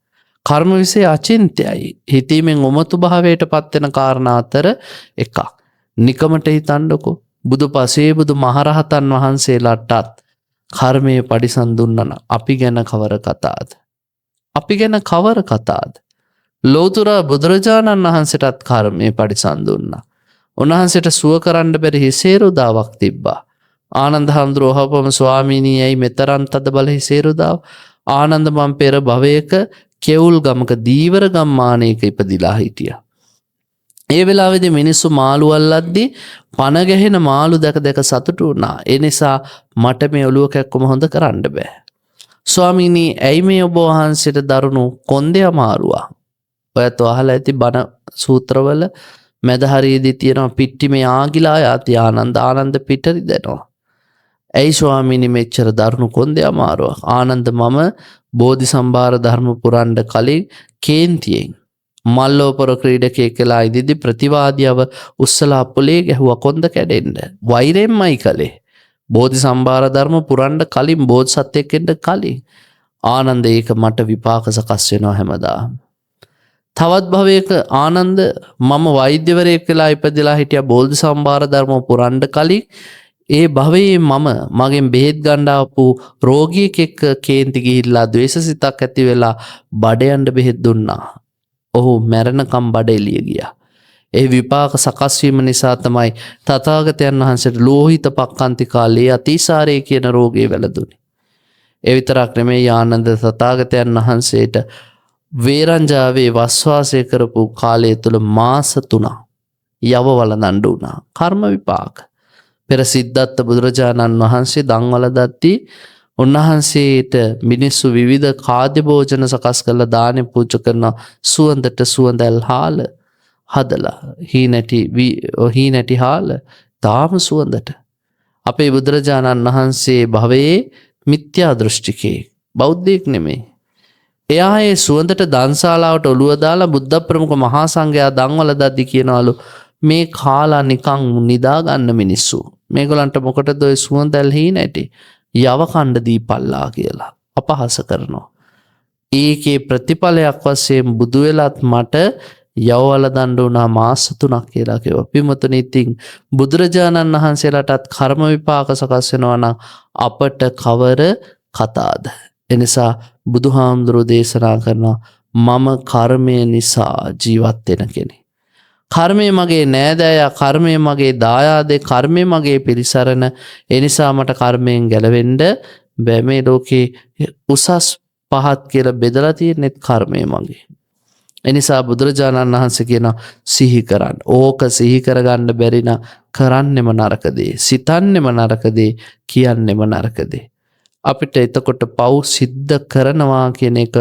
කර්ම විසේ අචින්ත්‍යයි. හිතීමෙන් උමතු භාවයට පත්වෙන කාරණා අතර එකක්. නිකමට හිතන්නකො. බුදු පසේ බුදු මහරහතන් වහන්සේලාටත් කර්මයේ පරිසම් දුන්නන අපි ගැන කවර කතාද? අපි ගැන කවර කතාද? ලෝතුරා බුදුරජාණන් වහන්සේටත් කර්මයේ පරිසම් දුන්නා. උන්වහන්සේට සුව කරන්න බැරි හිසේරුදාවක් තිබ්බා. ආනන්ද හාමුදුරුවෝ අහපම ස්වාමීනී ඇයි මෙතරම් තද බල හිසේරුදාව? ආනන්ද මම පෙර භවයක කෙවුල් ගමක දීවර ගම්මානයක ඉපදිලා හිටියා. ඒ වෙලාවේදී මිනිස්සු මාළු අල්ලද්දී පණ ගැහෙන මාළු දැක දැක සතුටු වුණා. ඒ නිසා මට මේ ඔළුව කැක්කම හොඳ කරන්න බෑ. ස්වාමීනී ඇයි මේ ඔබ වහන්සේට දරුණු කොන්දේ අමාරුවා? ඔයත් අහලා ඇති බණ සූත්‍රවල මැද හරියේදී තියෙනවා පිට්ටි මේ ආගිලා යති ආනන්ද පිටරි දෙනවා. ඇයි ස්වාමීනි මෙච්චර දරුණු කොන්දේ අමාරුවක්? ආනන්ද මම බෝධි සම්භාර ධර්ම පුරන්න කලින් කේන්තියෙන් මල්ලෝපර ක්‍රීඩකයෙක් කියලා ඉදිදි ප්‍රතිවාදියව උස්සලා පොලේ ගැහුවා කොන්ද කැඩෙන්න. වෛරයෙන්මයි කළේ. බෝධි සම්භාර ධර්ම පුරන්න කලින් බෝධිසත්වයෙක් වෙන්න කලින්. ආනන්ද ඒක මට විපාක සකස් වෙනවා හැමදාම. තවත් භවයක ආනන්ද මම වෛද්‍යවරයෙක් වෙලා ඉපදලා හිටියා බෝධි සම්භාර ධර්ම පුරන්න කලින් ඒ භවයේ මම මගෙන් බෙහෙත් ගන්න ආපු රෝගියෙක් එක්ක කේන්ති ගිහිල්ලා ද්වේෂසිතක් ඇති වෙලා බඩ යන්න බෙහෙත් දුන්නා. ඔහු මැරෙනකම් බඩ එළිය ගියා. ඒ විපාක සකස් වීම නිසා තමයි තථාගතයන් වහන්සේට ලෝහිත පක්ඛන්ති කාලේ අතිසාරය කියන රෝගය වැළඳුනේ. ඒ විතරක් නෙමෙයි ආනන්ද තථාගතයන් වහන්සේට වේරංජාවේ වස්වාසය කරපු කාලය තුල මාස 3ක් යව වළඳන්න උනා. කර්ම විපාක. පෙර සිද්ධාර්ථ බුදුරජාණන් වහන්සේ දන්වල දත්ති උන්වහන්සේට මිනිස්සු විවිධ කාද්‍ය භෝජන සකස් කරලා දානෙ පූජ කරන සුවඳට සුවඳල් හාල හදලා හීනැටි හාල තාම සුවඳට. අපේ බුදුරජාණන් වහන්සේ භවයේ මිත්‍යා දෘෂ්ටිකේ බෞද්ධයෙක් නෙමෙයි. එයා ඒ සුවඳට දන්ශාලාවට ඔළුව දාලා බුද්ධ ප්‍රමුඛ මහා සංඝයා දන්වල දද්දි කියනවලු මේ කාලා නිකන් නිදා ගන්න මිනිස්සු. මේගොල්ලන්ට මොකටද ඔය සුවඳල් හීනැටි යව කණ්ඩ දීපල්ලා කියලා අපහාස කරනවා. ඒකේ ප්‍රතිඵලයක් වශයෙන් බුදු වෙලත් මට යවවල දඬු වුණා මාස 3ක් කියලා කිව්වා. පින්වතුනි ඉතින් බුදුරජාණන් වහන්සේලාටත් කර්ම විපාක සකස් වෙනවා නම් අපට කවර කතාද? එනිසා බුදුහාමුදුරෝ දේශනා කරනවා මම කර්මය නිසා ජීවත් වෙන කෙනෙක්. කර්මය මගේ නෑදෑයා, කර්මය මගේ දායාදේ, කර්මය මගේ පිරිසරණ. ඒ නිසා මට කර්මයෙන් ගැලවෙන්න බෑ. මේ ලෝකේ උසස් පහත් කියලා බෙදලා තියෙනෙත් කර්මය මගේ. ඒ නිසා බුදුරජාණන් වහන්සේ කියන සිහි කරන්න. ඕක සිහි කරගන්න බැරි නම් කරන්නෙම නරක දේ, සිතන්නෙම නරක දේ, කියන්නෙම නරක දේ. අපිට එතකොට පව් සිද්ධ කරනවා කියන එක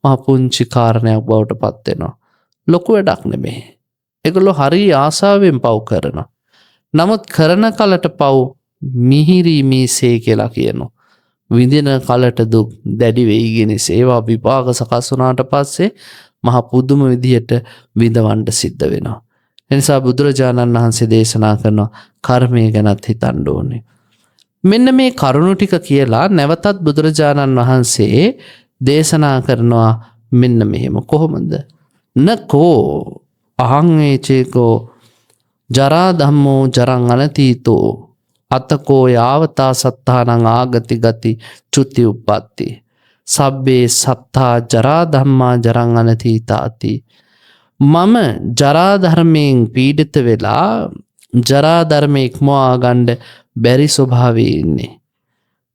මහ පුංචි කාරණයක් බවට පත් වෙනවා. ලොකු වැඩක් නෙමෙයි. ඒගොල්ලෝ හරි ආසාවෙන් පව් කරනවා. නමුත් කරන කලට පව් මිහිරි මීසේ කියලා කියනවා. විඳින කලට දුක් දැඩි වෙයිගෙන ඒවා විපාක සකස් වුණාට පස්සේ මහ පුදුම විදියට විඳවන්න සිද්ධ වෙනවා. එනිසා බුදුරජාණන් වහන්සේ දේශනා කරනවා කර්මය ගැනත් හිතන්න ඕනේ. මෙන්න මේ කරුණු ටික කියලා නැවතත් බුදුරජාණන් වහන්සේ දේශනා කරනවා මෙන්න මෙහෙම. කොහොමද? නකෝ අහං ඒචේකෝ ජරා ධම්මෝ ජරං අනතීතෝ අතකෝ යාවතා සත්තානං ආගති ගති චුති උප්පත්ති සබ්බේ සත්තා ජරා ධම්මා ජරං අනතීතාති. මම ජරා ධර්මයෙන් පීඩිත වෙලා ජරා ධර්ම ඉක්මවා ගන්න බැරි ස්වභාවයේ ඉන්නේ.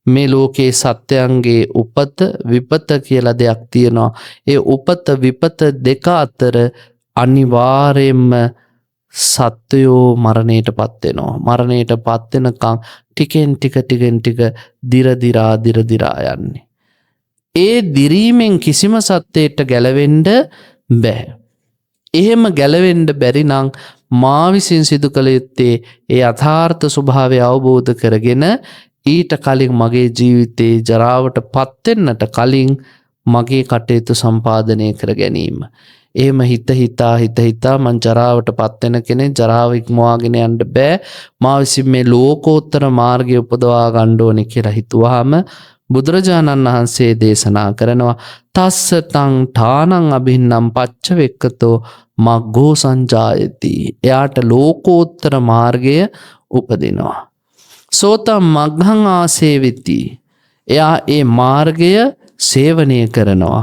මේ ලෝකේ සත්‍යයන්ගේ උපත විපත කියලා දෙයක් තියෙනවා. ඒ උපත විපත දෙක අතර අනිවාර්යයෙන්ම සත්වයෝ මරණයට පත් වෙනවා. මරණයට පත් වෙනකන් ටිකෙන් ටික දිරදිරා යන්නේ. ඒ දිරීමෙන් කිසිම සත්‍යයට ගැලවෙන්න බෑ. එහෙම ගැලවෙන්න බැරි නම් මා විසින් සිදු කළ යුත්තේ ඒ යථාර්ථ ස්වභාවය අවබෝධ කරගෙන ඊට කලින් මගේ ජීවිතේ ජරාවට පත්වෙන්නට කලින් මගේ කටයුතු සම්පාදනය කර ගැනීම. එහෙම හිතා මං ජරාවට පත්වෙන කෙනෙක්, ජරාව ඉක්මවාගෙන යන්න බෑ, මා විසින් මේ ලෝකෝත්තර මාර්ගය උපදවා ගන්න ඕනේ කියලා හිතුවාම බුදුරජාණන් වහන්සේ දේශනා කරනවා තස්ස තං ඨානං අභින්නම් පච්චවෙක්කතෝ මග්ගෝ සංජායති. එයාට ලෝකෝත්තර මාර්ගය උපදිනවා. සෝතම් මග්ගං ආසේවිති. එයා ඒ මාර්ගය සේවනය කරනවා.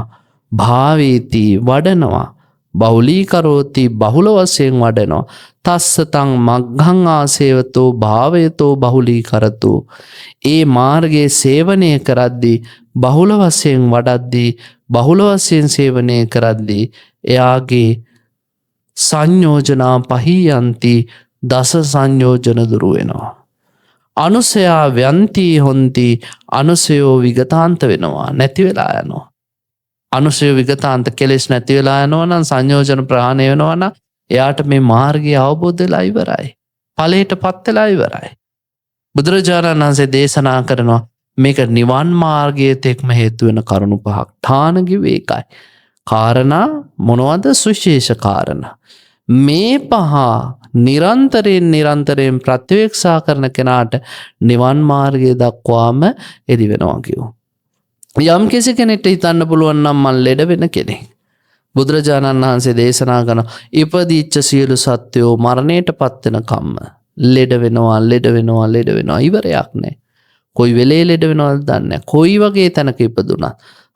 භාවේති වඩනවා. බහුලීකරෝති බහුල වශයෙන් වඩනවා. තස්ස තං මග්ගං ආසේවතෝ භාවයතෝ බහුලීකරතෝ. ඒ මාර්ගයේ සේවනය කරද්දී බහුල වශයෙන් වඩද්දී බහුල වශයෙන් සේවනය කරද්දී එයාගේ සංයෝජනා පහියන්ති දස සංයෝජන දුරු වෙනවා. අනුසයා ව්‍යන්ති හොන්ති. අනුසයෝ විගතාන්ත වෙනවා, නැති වෙලා යනවා. අනුසය විගතාන්ත කෙලෙස් නැති වෙලා යනවා නම්, සංයෝජන ප්‍රහාණය වෙනවා නම් එයාට මේ මාර්ගය අවබෝධ වෙලා ඉවරයි. ඵලයට පත් වෙලා ඉවරයි. බුදුරජාණන් වහන්සේ දේශනා කරනවා මේක නිවන් මාර්ගයේ තෙක්ම හේතු වෙන කරුණු පහක්. ඨාන කිව්වේ ඒකයි. කාරණා මොනවද? සුවිශේෂ කාරණා. මේ පහ නිරන්තරයෙන් ප්‍රත්‍යවේක්ෂා කරන කෙනාට නිවන් මාර්ගය දක්වාම එළි වෙනවා කියෝ. යම් කිසි කෙනෙක්ට හිතන්න පුළුවන් නම් මං ලෙඩ වෙන කෙනෙක්. බුදුරජාණන් වහන්සේ දේශනා කරන ඉපදිච්ච සියලු සත්වයෝ මරණයට පත්වෙන කම්ම ලෙඩ වෙනවා ඉවරයක් නෑ. කොයි වෙලේ ලෙඩ වෙනවද දන්නේ නැහැ. කොයි වගේ තැනක ඉපදුනත්,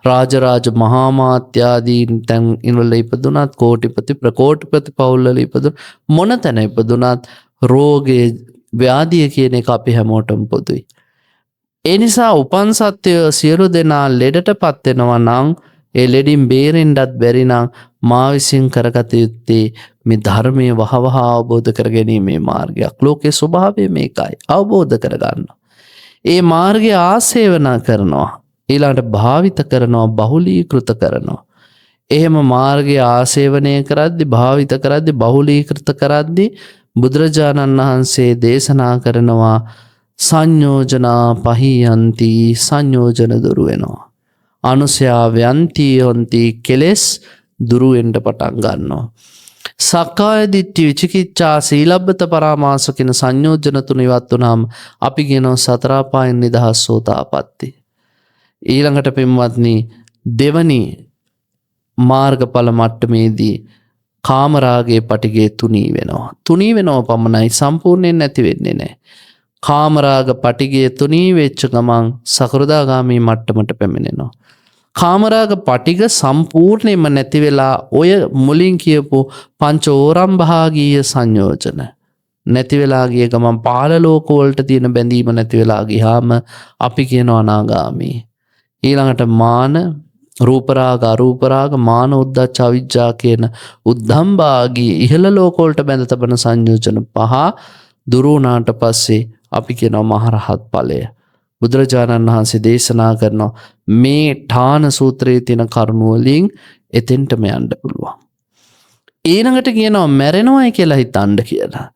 රාජරාජ මහාමාත්‍යාදීන් තැන් ඉවල ඉපදුනත්, කෝටිපති ප්‍රකෝටිපති පවුල්වල ඉපදුනත්, මොන තැන ඉපදුනත් රෝගේ ව්‍යාධිය කියන එක අපි හැමෝටම පොදුයි. ඒ නිසා උපන් සත්වය සියලු දෙනා ලෙඩට පත් වෙනවා නම් ඒ ලෙඩින් බේරෙන්නත් බැරි නම් මා විසින් කරගත යුත්තේ මේ ධර්මයේ වහවහ අවබෝධ කර ගැනීමේ මාර්ගයක්. ලෝකේ ස්වභාවය මේකයි. අවබෝධ කරගන්න. ඒ මාර්ගය ආසේවනා කරනවා, ඊළඟට භාවිත කරනවා, බහුලීකృత කරනවා. එහෙම මාර්ගය ආසේවනය කරද්දි, භාවිත කරද්දි, බහුලීකృత කරද්දි බුදුරජාණන් වහන්සේ දේශනා කරනවා සංයෝජනා පහියන්ති. සංයෝජන දුරු වෙනවා. අනුසයා ව්‍යන්ති හොන්ති. කෙලෙස් දුරු වෙන්න පටන් ගන්නවා. සක්කාය දිට්ඨි, විචිකිච්ඡා, සීලබ්බත පරාමාස කියන සංයෝජන තුන ඉවත් වුණාම අපි කියනවා සතර අපායන් නිදහස් සෝතාපට්ටි. ඊළඟට පින්වත්නි, දෙවනි මාර්ගඵල මට්ටමේදී කාමරාගයේ පටිගය තුනී වෙනවා. තුනී වෙනව පමණයි, සම්පූර්ණයෙන් නැති වෙන්නේ නැහැ. කාමරාග පටිගය තුනී වෙච්ච ගමන් සකෘදාගාමී මට්ටමට පැමිණෙනවා. කාමරාග පටිග සම්පූර්ණයෙන්ම නැති වෙලා ඔය මුලින් කියපු පංච ඕරම්භාගීය සංයෝජන නැති වෙලා ගිය ගමන් පහළ ලෝක වලට තියෙන බැඳීම නැති වෙලා ගියාම අපි කියනවා අනාගාමී. ඊළඟට මාන, රූපරාග, අරූපරාග, මාන, උද්ධච්ච, අවිජ්ජා කියන උද්ධම්භාගී ඉහළ ලෝක වලට බැඳ තබන සංයෝජන පහ දුරු වුණාට පස්සේ අපි කියනවා මහරහත් ඵලය. බුදුරජාණන් වහන්සේ දේශනා කරනවා මේ ඨාන සූත්‍රයේ තියෙන කරුණු වලින් එතෙන්ටම යන්න පුළුවන්. ඊළඟට කියනවා මැරෙනවයි කියලා හිතන්න කියලා.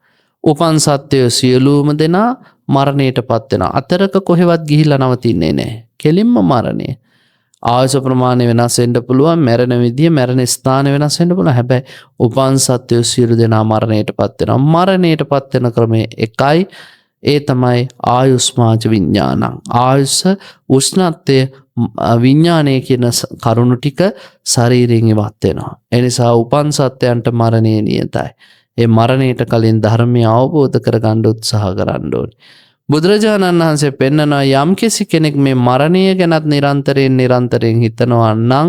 උපන් සත්වය සියලුම දෙනා මරණයට පත් වෙනවා. අතරක කොහෙවත් ගිහිල්ලා නවතින්නේ නැහැ. කෙලින්ම මරණය. ආයුෂ ප්‍රමාණය වෙනස් වෙන්න පුළුවන්, මැරෙන විදිය, මැරෙන ස්ථාන වෙනස් වෙන්න පුළුවන්. හැබැයි උපන් සත්වය සියලු දෙනා මරණයට පත් වෙනවා. මරණයට පත් වෙන ක්‍රමය එකයි. ඒ තමයි ආයුස්මාච විඥානං. ආයුෂ, උෂ්ණත්වය, විඥානය කියන කරුණු ටික ශරීරයෙන් ඉවත් වෙනවා. ඒ නිසා උපන් සත්වයන්ට මරණය නියතයි. ඒ මරණයට කලින් ධර්මය අවබෝධ කරගන්න උත්සාහ කරන්න ඕනේ. බුදුරජාණන් වහන්සේ පෙන්නනවා යම් කෙනෙක් මේ මරණය ගැනත් නිරන්තරයෙන් හිතනවා නම්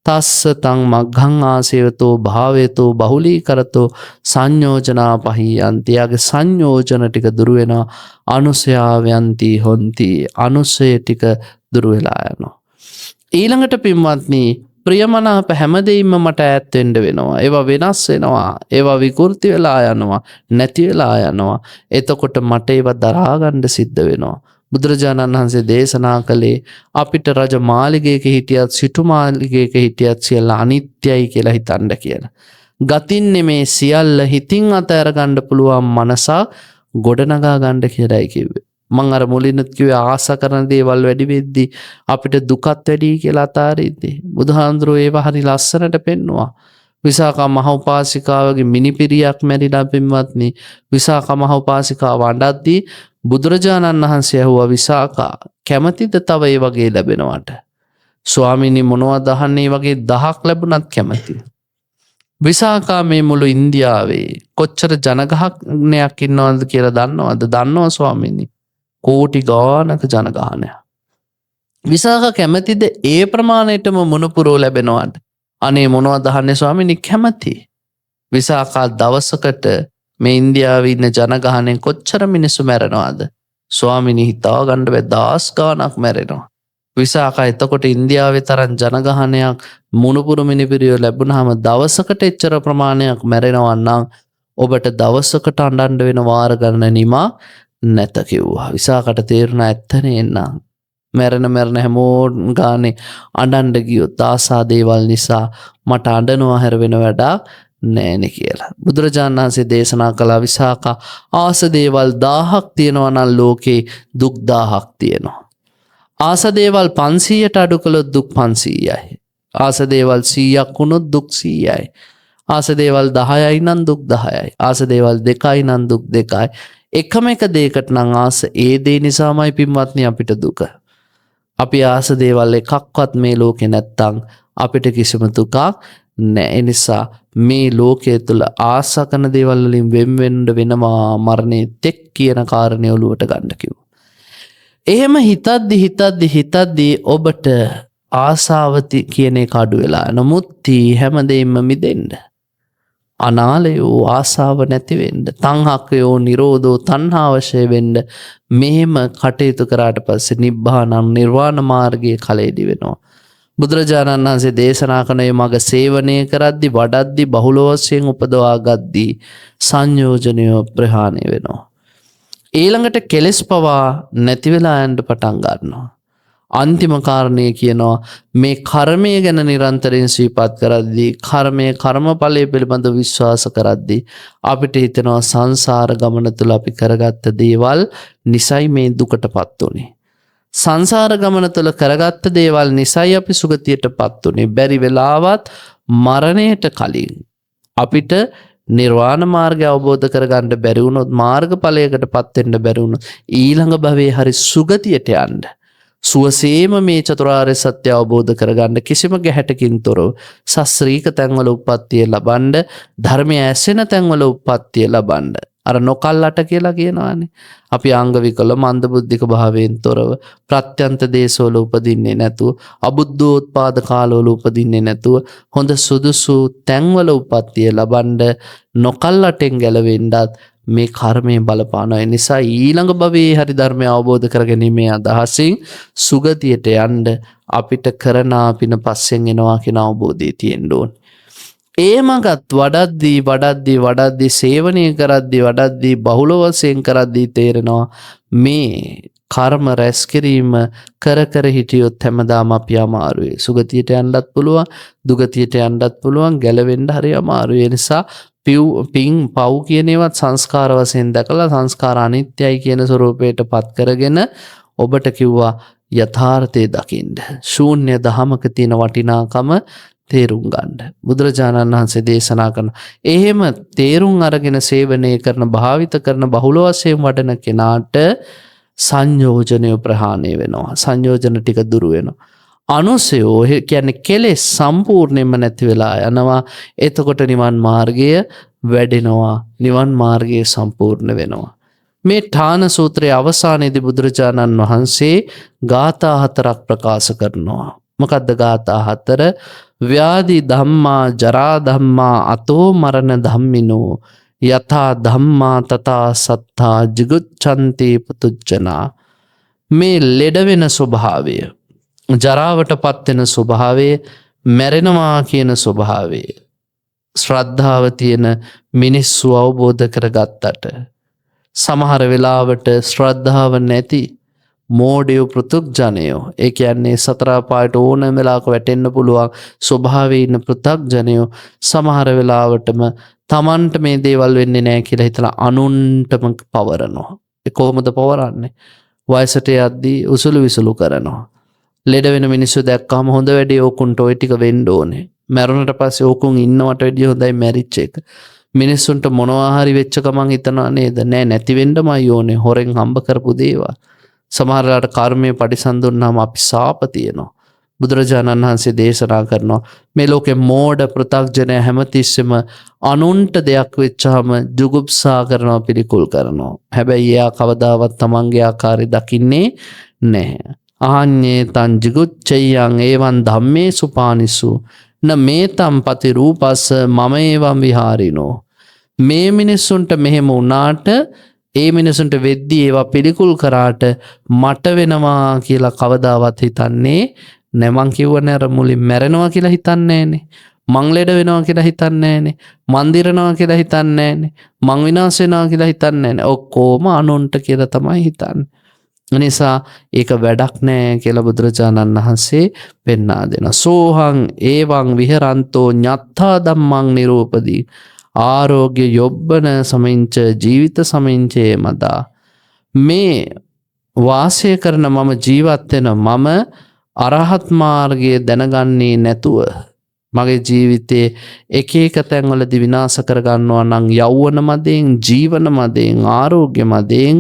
තස්ස තං මග්ගං ආසේවතෝ භාවයතෝ බහුලීකරතෝ සංයෝජනා පහියන්ති. යාගේ සංයෝජන ටික දුරු වෙනවා. අනුසයා ව්‍යන්ති හොන්ති. අනුසය ටික දුරු වෙලා යනවා. ඊළඟට පින්වත්නි, ප්‍රියමනාප හැමදේම මට ඈත් වෙන්න වෙනවා. ඒවා වෙනස් වෙනවා. ඒවා විකෘති වෙලා යනවා. නැති වෙලා යනවා. එතකොට මට ඒවා දරා ගන්න සිද්ධ වෙනවා. බුදුරජාණන් වහන්සේ දේශනා කළේ අපිට රජ මාලිගයක හිටියත්, සිටු මාලිගයක හිටියත් සියල්ල අනිත්‍යයි කියලා හිතන්න කියලා. ගතින් නෙමේ සියල්ල හිතින් අතහැර ගන්න පුළුවන් මනසක් ගොඩනගා ගන්න කියලායි කිව්වේ. මං අර මුලිනුත් කිව්වේ ආස කරන දේවල් වැඩි වෙද්දී අපිට දුකත් වැඩි කියලා අතාරිද්දී බුදුහාඳුරෝ ඒව හරි ලස්සනට පෙන්නවා. විසාකා මහ උපාසිකාවගේ මිනිපිරියක් මැරිලා පින්වත්නි විසාකා මහ උපාසිකාව අඬද්දී බුදුරජාණන් වහන්සේ ඇහුවා විසාකා කැමතිද තව ඒ වගේ ලැබෙනවට? ස්වාමීනි මොනවද අහන්නේ වගේ 1000ක් ලැබුණත් කැමති. විසාකා මේ මුළු ඉන්දියාවේ කොච්චර ජනගහනයක් ඉන්නවද කියලා දන්නවද? දන්නවා ස්වාමීනි. කෝටි ගානක ජනගහනයක්. විසාකා කැමතිද ඒ ප්‍රමාණයටම මොනපුරෝ ලැබෙනවට? අනේ මොනවද අහන්නේ ස්වාමීනි කැමති. විසාකා දවසකට මේ ඉන්දියාවේ ඉන්න ජනගහනයෙන් කොච්චර මිනිස්සු මැරෙනවද? ස්වාමීනි හිතා ගන්න බැ 10 ගානක් මැරෙනවා. විසාකා එතකොට ඉන්දියාවේ තරම් ජනගහනයක් මුණුපුරු මිනිපිරියෝ ලැබුණාම දවසකට එච්චර ප්‍රමාණයක් මැරෙනවා නම් ඔබට දවසකට අඬන්න වෙන වාර ගණන නිමා නැත කිව්වා. විසාකට තේරුණා ඇත්තනේ නං මැරෙන හැමෝන් ගානේ අඬන්න ගියොත් ආසා දේවල් නිසා මට අඬනවා හැර වෙන වැඩක් නෑනේ කියලා. බුදුරජාණන් වහන්සේ දේශනා කළා විසාකා ආස දේවල් 1000ක් තියෙනවා නම් ලෝකේ දුක් 1000ක් තියෙනවා. ආස දේවල් 500ට අඩු කළොත් දුක් 500යි. ආස දේවල් 100ක් වුණොත් දුක් 100යි. ආස දේවල් 10යි නම් දුක් 10යි. ආස දේවල් 2යි නම් දුක් 2යි. එකම එක දෙයකට නම් ආස ඒ දේ නිසාමයි පින්වත්නි අපිට දුක. අපි ආස දේවල් එකක්වත් මේ ලෝකේ නැත්තම් අපිට කිසිම දුකක් නැහැ. ඒ නිසා මේ ලෝකයේ තුල ආස කරන දේවල් වලින් වෙන්න වෙනවා මරණය තෙක් කියන කාරණේ ඔලුවට ගන්න කිව්වා. එහෙම හිතද්දි ඔබට ආසාවති කියන එක අඩු වෙලා නමුත් හැමදේම මිදෙන්න අනාලයෝ ආසාව නැති වෙන්න තණ්හකයෝ නිරෝධෝ තණ්හා වශය වෙන්න මෙහෙම කටයුතු කරාට පස්සේ නිබ්බානම් නිර්වාණ මාර්ගයේ කලෙදි වෙනවා. බුදුරජාණන් වහන්සේ දේශනා කරන මේ මඟ සේවනය කරද්දි වඩද්දි බහුල වශයෙන් උපදවා ගද්දී සංයෝජනය ප්‍රහාණය වෙනවා. ඊළඟට කෙලෙස් පවා නැති වෙලා යන්න පටන් ගන්නවා. අන්තිම කාරණේ කියනවා මේ කර්මය ගැන නිරන්තරයෙන් සිහිපත් කරද්දී කර්මයේ කර්මඵලයේ පිළිබඳ විශ්වාස කරද්දී අපිට හිතෙනවා සංසාර ගමන තුල අපි කරගත්ත දේවල් නිසයි මේ දුකටපත් උනේ. සංසාර ගමන තුල කරගත්ත දේවල් නිසයි අපි සුගතියටපත් උනේ. බැරි වෙලාවත් මරණයට කලින් අපිට නිර්වාණ මාර්ගය අවබෝධ කරගන්න බැරි වුණොත් මාර්ගඵලයකටපත් වෙන්න බැරි වුණොත් ඊළඟ භවයේ හරි සුගතියට යන්න සුවසේම මේ චතුරාර්ය සත්‍ය අවබෝධ කරගන්න කිසිම ගැහැටකින් තොරව සස්ත්‍රීක තැන්වල උප්පත්තිය ලබන්න ධර්මය ඇසෙන තැන්වල උප්පත්තිය ලබන්න අර නොකල්ලට කියලා කියනවානේ. අපි අංග විකල මන්දබුද්ධික භාවයෙන් තොරව ප්‍රත්‍යන්ත දේශවල උපදින්නේ නැතුව අබුද්ධෝත්පාද කාලවල උපදින්නේ නැතුව හොඳ සුදුසු තැන්වල උප්පත්තිය ලබන්න නොකල්ලටෙන් ගැලවෙන්නත් මේ කර්මයේ බලපානවා. ඒ නිසා ඊළඟ භවයේ හරි ධර්මය අවබෝධ කරගැනීමේ අදහසින් සුගතියට යන්න අපිට කරන පින පස්සෙන් එනවා කියන අවබෝධය තියෙන්න ඕනේ. ඒමගත් වඩද්දී සේවනය කරද්දී වඩද්දී බහුල වශයෙන් කරද්දී තේරෙනවා මේ කර්ම රැස් කිරීම කර හිටියොත් හැමදාම අපි අමාරුයි. සුගතියට යන්නත් පුළුවන්, දුගතියට යන්නත් පුළුවන්, ගැලවෙන්න හරි අමාරුයි. ඒ නිසා පින් පව් කියන ඒවත් සංස්කාර වශයෙන් දැකලා සංස්කාර අනිත්‍යයි කියන ස්වરૂපයට පත් කරගෙන ඔබට කිව්වා යථාර්ථය දකින්න. ශූන්‍ය දහමක තියෙන වටිනාකම තේරුම් ගන්න. බුදුරජාණන් වහන්සේ දේශනා කරන එහෙම තේරුම් අරගෙන සේවනය කරන භාවිත කරන බහුල වශයෙන් වඩන කෙනාට සංයෝජනය ප්‍රහාණය වෙනවා. සංයෝජන ටික දුරු වෙනවා. අනුසයෝ කියන්නේ කෙලෙස් සම්පූර්ණයෙන්ම නැති වෙලා යනවා. එතකොට නිවන් මාර්ගය වැඩෙනවා. නිවන් මාර්ගය සම්පූර්ණ වෙනවා. මේ ඨාන සූත්‍රයේ අවසානයේදී බුදුරජාණන් වහන්සේ ගාථා 4ක් ප්‍රකාශ කරනවා. මොකද්ද ගාථා 4? ව්‍යාධි ධම්මා ජරා ධම්මා අතෝ මරණ ධම්මිනෝ යථා ධම්මා තථා සත්තා ජිගුච්ඡන්ති පුතුජනා. මේ ලෙඩ වෙන ස්වභාවය, ජරාවට පත් වෙන ස්වභාවය, මැරෙනවා කියන ස්වභාවය ශ්‍රද්ධාව තියෙන මිනිස්සු අවබෝධ කරගත්තට සමහර වෙලාවට ශ්‍රද්ධාව නැති මෝඩයෝ පෘථග්ජනයෝ, ඒ කියන්නේ සතර පායට ඕනම වෙලාවක වැටෙන්න පුළුවන් ස්වභාවයේ ඉන්න පෘථග්ජනයෝ සමහර වෙලාවටම Tamanට මේ දේවල් වෙන්නේ නැහැ කියලා හිතලා අනුන්ටම පවරනවා. කොහොමද පවරන්නේ? වයසට යද්දී උසුළු විසුළු කරනවා. ලෙඩ වෙන මිනිස්සු දැක්කම හොඳ වැඩේ ඕකුන්ට ඔය ටික වෙන්න ඕනේ. මැරුණට පස්සේ ඕකුන් ඉන්නවට වැඩිය හොඳයි මැරිච්ච එක. මිනිස්සුන්ට මොනවා හරි වෙච්ච ගමන් හිතනවා නේද? නෑ නැති වෙන්නමයි ඕනේ. හොරෙන් හම්බ කරපු දේවල්. සමහරලාට කර්මයේ පරිසම් දුන්නාම අපි සාප තියෙනවා. බුදුරජාණන් වහන්සේ දේශනා කරනවා මේ ලෝකේ මෝඩ පෘථග්ජනය හැමතිස්සෙම අනුන්ට දෙයක් වෙච්චාම ජුගුප්සා කරනවා, පිළිකුල් කරනවා. හැබැයි එයා කවදාවත් තමන්ගේ ආකාරය දකින්නේ නැහැ. ආඤ්ඤේ තං ජිගුච්ඡයං එවං ධම්මේසු පානිසු න මේතම් පති රූපස්ස මම එවං විහාරිනෝ. මේ මිනිස්සුන්ට මෙහෙම වුණාට ඒ මිනිසුන්ට වෙද්දී ඒවා පිළිකුල් කරාට මට වෙනවා කියලා කවදාවත් හිතන්නේ නෑ. මං කිව්වනේ අර මුලින් මැරෙනවා කියලා හිතන්නේ නෑනේ. මං ලෙඩ වෙනවා කියලා හිතන්නේ නෑනේ. මං දිරනවා කියලා හිතන්නේ නෑනේ. මං විනාශ වෙනවා කියලා හිතන්නේ නෑනේ. ඔක්කොම අනුන්ට කියලා තමයි හිතන්නේ. නිසා ඒක වැඩක් නෑ කියලා බුදුරජාණන් වහන්සේ පෙන්වා දෙනවා. සෝහං ඒවං විහරන්තෝ ඤත්තා ධම්මං නිරූපදී ආරෝග්‍ය යොබ්බන සමිංච ජීවිත සමිංචේ මදා. මේ වාසය කරන මම ජීවත් වෙන මම අරහත් මාර්ගය දැනගන්නේ නැතුව මගේ ජීවිතේ එක එක තැන්වලදී විනාශ කරගන්නවා නම් යෞවන මදයෙන්, ජීවන මදයෙන්, ආරෝග්‍ය මදයෙන්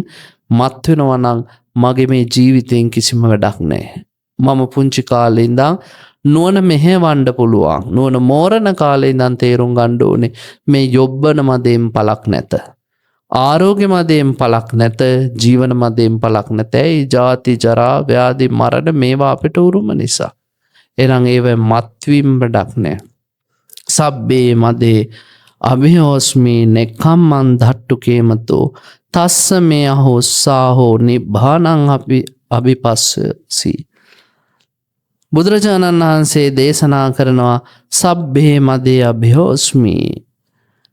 මත් වෙනවා නම් මගේ මේ ජීවිතයෙන් කිසිම වැඩක් නැහැ. මම පුංචි කාලේ ඉඳන් නුවණ මෙහෙවන්න පුළුවන්. නුවණ මෝරණ කාලේ ඉඳන් තේරුම් ගන්න ඕනේ මේ යොබ්බන මදයෙන් පළක් නැත. ආරෝග්‍ය මදයෙන් පළක් නැත. ජීවන මදයෙන් පළක් නැත. ඒ ජාති ජරා ව්‍යාධි මරණ මේවා අපිට උරුම නිසා. එහෙනම් ඒව මත්වීම වැඩක් නැහැ. සබ්බේ මදේ අභියෝස්මි නෙක්ඛම්මං ධට්ටු කේමතෝ තස්ස මේ අහෝස්සාහෝ නිබ්බානං අභිපස්සසි. බුදුරජාණන් වහන්සේ දේශනා කරනවා සබ්බේ මදේ අභියෝස්මි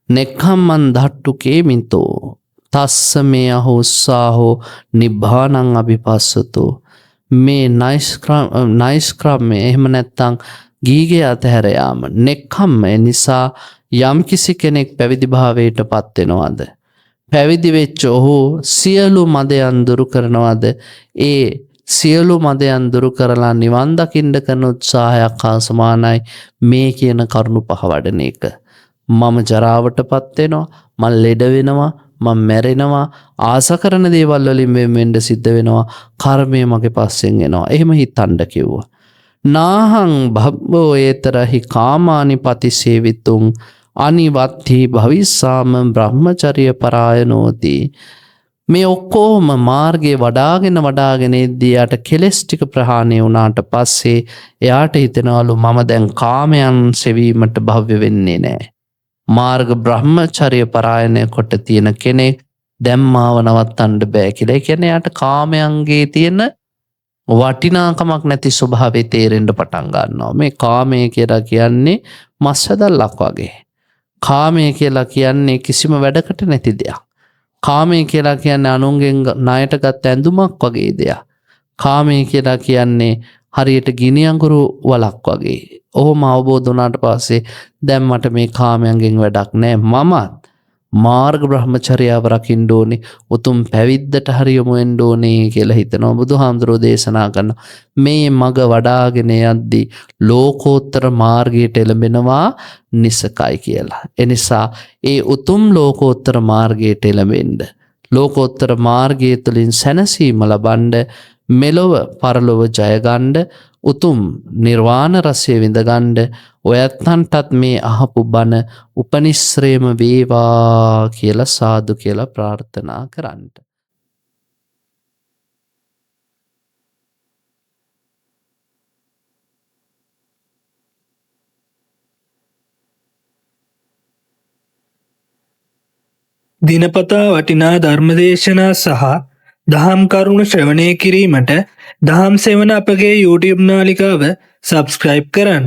නෙක්ඛම්මං ධට්ටු කේමිතෝ තස්ස මේ අහෝස්සාහෝ නිබ්බානං අභිපස්සතෝ. මේ නයිස්ක්‍රම්ය එහෙම නැත්තං ගීගේ අතහැර යාම නෙක්ඛම්ම නිසා යම් කිසි කෙනෙක් පැවිදි භාවයට පත් වෙනවද, පැවිදි වෙච්ච ඔහු සියලු මදයන් දුරු කරනවද, ඒ සියලු මදයන් දුරු කරලා නිවන් දකින්න කරන උත්සාහයක් හා සමානයි මේ කියන කරුණු පහ වඩන එක. මම ජරාවටපත් වෙනවා, මම ලෙඩ වෙනවා, මම මැරෙනවා, ආස කරන දේවල් වලින් වෙන්න සිද්ධ වෙනවා, කර්මය මගේ පස්සෙන් එනවා. එහෙම හිතන්න කිව්වා. නාහං භබ්බෝ ඒතරහි කාමානි පතිසේවිතුං අනිවත්ති භවිස්සාම බ්‍රහ්මචර්ය පරායනෝති. මේ ඔක්කොම මාර්ගයේ වඩාගෙන එද්දී යට කෙලස් ටික ප්‍රහාණය වුණාට පස්සේ එයාට හිතෙනවලු මම දැන් කාමයන් සෙවීමට භව්‍ය වෙන්නේ නැහැ. මාර්ග බ්‍රහ්මචර්ය පරායනය කොට තියෙන කෙනෙක් දැන් මාව නවත්තන්න බෑ කියලා. ඒ කියන්නේ යාට කාමයන්ගේ තියෙන වටිනාකමක් නැති ස්වභාවය තේරෙන්න පටන් ගන්නවා. මේ කාමය කියලා කියන්නේ මස් හැදල්ලක් වගේ. කාමය කියලා කියන්නේ කිසිම වැඩකට නැති දෙයක්. කාමය කියලා කියන්නේ අනුන්ගෙන් ණයට ගත්ත ඇඳුමක් වගේ දෙයක්. කාමය කියලා කියන්නේ හරියට ගිනි අඟුරු වලක් වගේ. ඔහොම අවබෝධ වුණාට පස්සේ දැන් මට මේ කාමයන්ගෙන් වැඩක් නැහැ. මමත් මාර්ග බ්‍රහ්මචර්යාව රකින්න ඕනේ, උතුම් පැවිද්දට හරි යොමු වෙන්න ඕනේ කියලා හිතනවා. බුදුහාමුදුරෝ දේශනා කරන මේ මග වඩාගෙන යද්දී ලෝකෝත්තර මාර්ගයට එළඹෙනවා නිසකයි කියලා. එනිසා ඒ උතුම් ලෝකෝත්තර මාර්ගයට එළඹෙන්න, ලෝකෝත්තර මාර්ගය තුළින් සැනසීම ලබන්න, මෙලොව පරලොව ජයගන්න, උතුම් නිර්වාණ රසය විඳගන්න ඔයත්තන්ටත් මේ අහපු බණ උපනිශ්‍රේම වේවා කියලා සාදු කියලා ප්‍රාර්ථනා කරන්න. දිනපතා වටිනා ධර්මදේශනා සහ දහම් කරුණු ශ්‍රවණය කිරීමට දහම් සෙවන අපගේ YouTube නාලිකාව සබස්ක්‍රයිබ් කරන්න.